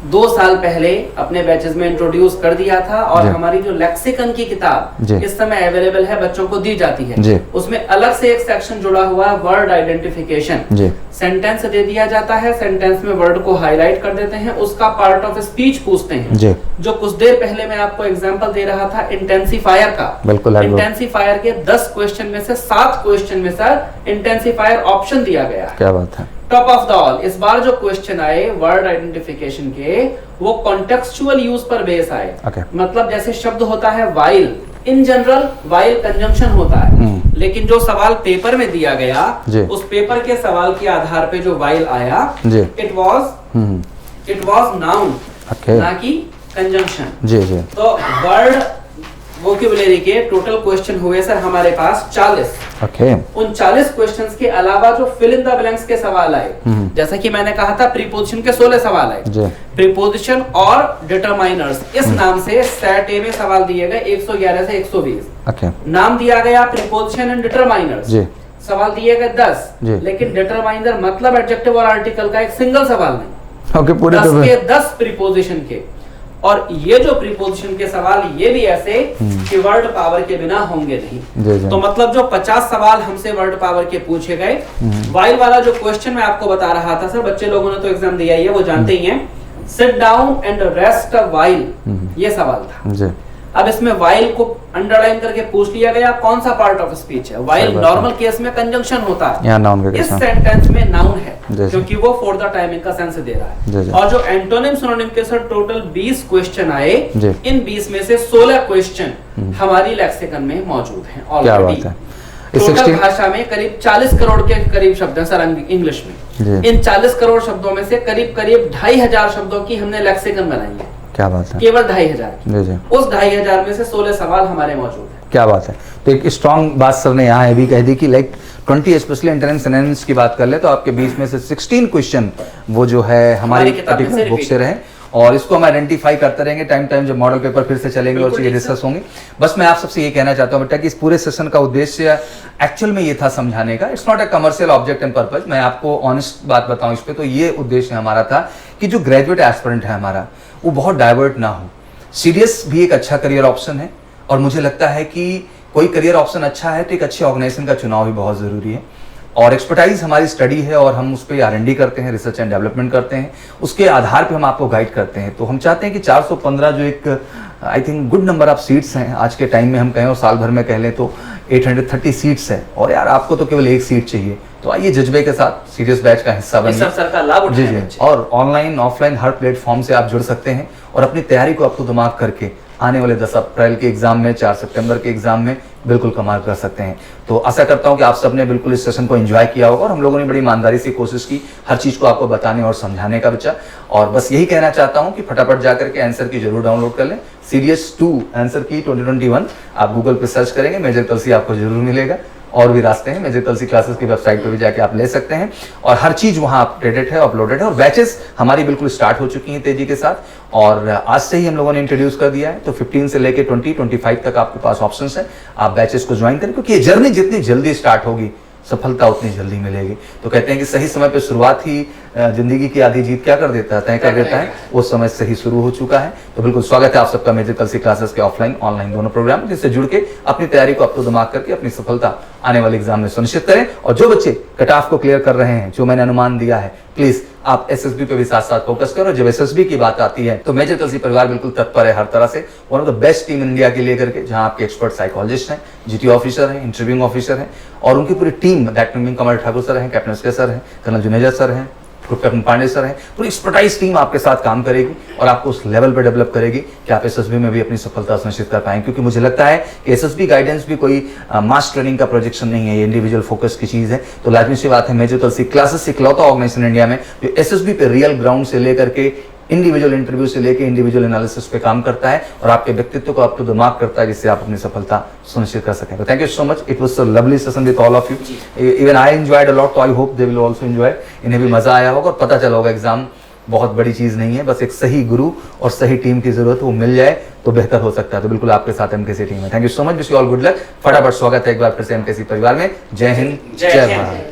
2 साल पहले अपने बैचेस में इंट्रोड्यूस कर दिया था, और हमारी जो लेक्सिकन की किताब इस समय अवेलेबल है, बच्चों को दी जाती है, उसमें अलग से एक सेक्शन जुड़ा हुआ है वर्ड आइडेंटिफिकेशन। सेंटेंस दे दिया जाता है, सेंटेंस में वर्ड को हाईलाइट कर देते हैं, उसका पार्ट ऑफ स्पीच पूछते हैं। जो कुछ देर पहले मैं आपको एग्जांपल दे रहा था इंटेंसिफायर का, इंटेंसिफायर के 10 क्वेश्चन में से 7 क्वेश्चन में सर इंटेंसिफायर ऑप्शन दिया गया है। क्या बात है। टॉप ऑफ द ऑल इस बार जो क्वेश्चन आए वर्ड आइडेंटिफिकेशन के, वो कॉन्टेक्सचुअल यूज पर बेस आए। मतलब जैसे शब्द होता है while, in general while conjunction होता है, लेकिन जो सवाल पेपर में दिया गया, उस पेपर के सवाल के आधार पे जो वाइल आया, इट वाज नाउन, ना कि कंजंक्शन। तो वर्ड वोकैबुलरी के टोटल क्वेश्चन हुए सर हमारे पास 40। उन 40 क्वेश्चंस के अलावा जो फिल इन द ब्लैंक्स के सवाल आए, जैसा कि मैंने कहा था प्रीपोजिशन के 16 सवाल आए, प्रीपोजिशन और डिटरमाइनर्स इस नाम से सेट ए में सवाल दिए गए 111 से 120। नाम दिया गया प्रीपोजिशन एंड डिटरमाइनर्स, सवाल दिए गए 10, लेकिन डिटरमाइनर मतलब एडजेक्टिव और आर्टिकल का एक सिंगल सवाल नहीं, पूरे 10 के 10 प्रीपोजिशन के। और ये जो प्रीपोजिशन के सवाल ये भी ऐसे कि वर्ड पावर के बिना होंगे नहीं। तो मतलब जो 50 सवाल हमसे वर्ड पावर के पूछे गए, वाइल वाला जो क्वेश्चन मैं आपको बता रहा था सर, बच्चे लोगों ने तो एग्जाम दिया ही है, वो जानते ही हैं। Sit down and rest a while, ये सवाल था। अब इसमें वाइल को अंडरलाइन करके पूछ लिया गया कौन सा पार्ट ऑफ स्पीच है। वाइल नॉर्मल केस में कंजंक्शन होता है, इस सेंटेंस में नाउन है, क्योंकि वो फॉर द टाइमिंग का सेंस दे रहा है। और जो एंटोनिम सिनोनिम के सर टोटल 20 क्वेश्चन आए, इन 20 में से 16 क्वेश्चन हमारी लेक्सिकन में मौजूद हैं ऑलरेडी। टोटल भाषा में करीब 40 करोड़ के करीब शब्द हैं सर इंग्लिश में। इन 40 करोड़ शब्दों में से करीब 2500 शब्दों की हमने लेक्सिकन बनाई है। क्या बात है। केवल 2500 उस 2500 में से 16 सवाल हमारे मौजूद हैं। क्या बात है। तो एक स्ट्रॉन्ग बात सर ने यहाँ भी कह दी कि लाइक 20 स्पेशली एंटोनिम्स सिनोनिम्स की बात कर ले तो आपके 20 में से 16 क्वेश्चन वो जो है हमारी पर्टिकुलर बुक से रहे, और इसको हम आइडेंटिफाई करते रहेंगे टाइम जब मॉडल पेपर फिर से चलेंगे और चीजें डिस्कस होंगी। बस मैं आप सबसे ये कहना चाहता हूँ बेटा कि इस पूरे सेशन का उद्देश्य एक्चुअल में ये था समझाने का। It's not a commercial object and purpose. मैं आपको ऑनेस्ट बात बताऊं इस पे, तो ये उद्देश्य हमारा था कि जो ग्रेजुएट एस्पिरेंट है हमारा, वो बहुत डाइवर्ट ना हो। सीडीएस भी एक अच्छा करियर ऑप्शन है, और मुझे लगता है कि कोई करियर ऑप्शन अच्छा है तो एक अच्छे ऑर्गेनाइजेशन का चुनाव भी बहुत जरूरी है। और एक्सपर्टाइज हमारी स्टडी है, और हम उस पर R&D करते हैं, रिसर्च एंड डेवलपमेंट करते हैं, उसके आधार पे हम आपको गाइड करते हैं। तो हम चाहते हैं कि 415 जो एक I think good number of seats हैं आज के टाइम में, हम कहें और साल भर में कह लें तो 830 सीट्स है, और यार आपको तो केवल एक सीट चाहिए। तो आइए जज्बे के साथ सीरियस बैच का हिस्सा बनिए। जी, और ऑनलाइन ऑफलाइन हर प्लेटफॉर्म से आप जुड़ सकते हैं, और अपनी तैयारी को आपको दिमाग करके आने वाले 10 अप्रैल के एग्जाम में, 4 सितंबर के एग्जाम में बिल्कुल कमाल कर सकते हैं। तो आशा करता हूं कि आप सबने बिल्कुल इस सेशन को एंजॉय किया होगा, और हम लोगों ने बड़ी ईमानदारी से कोशिश की हर चीज को आपको बताने और समझाने का बच्चा। और बस यही कहना चाहता हूं कि फटाफट जाकर के आंसर की जरूर डाउनलोड कर लें। सीरियस 2 आंसर की 2021 आप गूगल पे सर्च करेंगे, मेजर कलसी आपको जरूर मिलेगा। और भी रास्ते हैं, मेजर कलसी क्लासेस की वेबसाइट पे भी जाके आप ले सकते हैं, और हर चीज वहां अपडेटेड है, अपलोडेड है। और बैचेस हमारी बिल्कुल स्टार्ट हो चुकी हैं तेजी के साथ, और आज से ही हम लोगों ने इंट्रोड्यूस कर दिया है। तो 15 से लेके 20-25 तक आपके पास ऑप्शंस हैं, आप बैचेस को ज्वाइन करें, क्योंकि ये जर्नी जितनी जल्दी स्टार्ट होगी सफलता उतनी जल्दी मिलेगी। तो कहते हैं कि सही समय पे शुरुआत ही जिंदगी की आधी जीत क्या कर देता है, तय कर देता है। वो समय सही शुरू हो चुका है। तो बिल्कुल स्वागत है आप सबका मेजर कल सी क्लासेस के ऑफलाइन ऑनलाइन दोनों प्रोग्राम, जिससे जुड़ के अपनी तैयारी को अप टू दिमाग करके अपनी सफलता आने वाले एग्जाम में सुनिश्चित करें। और जो बच्चे कट ऑफ को क्लियर कर रहे हैं, जो मैंने अनुमान दिया है, प्लीज आप एसएसबी पे भी साथ साथ फोकस करो। जब एसएसबी की बात आती है तो मेजर कल सी परिवार बिल्कुल तत्पर है हर तरह से। One of the best team India के लिए करके, जहां आपके एक्सपर्ट साइकोलॉजिस्ट हैं, जीटी ऑफिसर हैं, इंटरव्यूइंग ऑफिसर हैं, और उनकी पूरी team, that mean Kamal Thakur sir हैं, कैप्टन एसके सर हैं, कर्नल जुनेजा सर हैं, ग्रुप कैप्टन पांडे सर हैं, पूरी एक्सपर्टाइज टीम आपके साथ काम करेगी और आपको उस लेवल पे डेवलप करेगी कि आप एसएसबी में भी अपनी सफलता सुनिश्चित कर पाएंगे। क्योंकि मुझे लगता है कि एसएसबी गाइडेंस भी कोई मास ट्रेनिंग का प्रोजेक्शन नहीं है, ये इंडिविजुअल फोकस की चीज है। तो लाजमी सी बात है, मेजर कल सी क्लासेस इकलौता ऑर्गेनाइजेशन इंडिया में जो एसएसबी पे रियल ग्राउंड से लेकर के इंडिविजुअल इंटरव्यू से लेकर इंडिविजुअल एनालिसिस पे काम करता है और आपके व्यक्तित्व को अप टू द मार्क करता है, जिससे आप अपनी सफलता सुनिश्चित कर सकें। Thank you so much, it was a lovely session with all of you. Even I enjoyed a lot, तो I hope they will also enjoy. इन्हें भी मजा आया होगा और पता चला होगा एग्जाम बहुत बड़ी चीज नहीं है, बस एक सही गुरु और सही टीम की जरूरत, वो मिल जाए तो बेहतर हो सकता है। तो बिल्कुल आपके साथ एमकेसी टीम है। Thank you so much, wish you all good luck. फटाफट स्वागत है एक बार फिर से एमकेसी परिवार में। जय हिंद, जय भारत।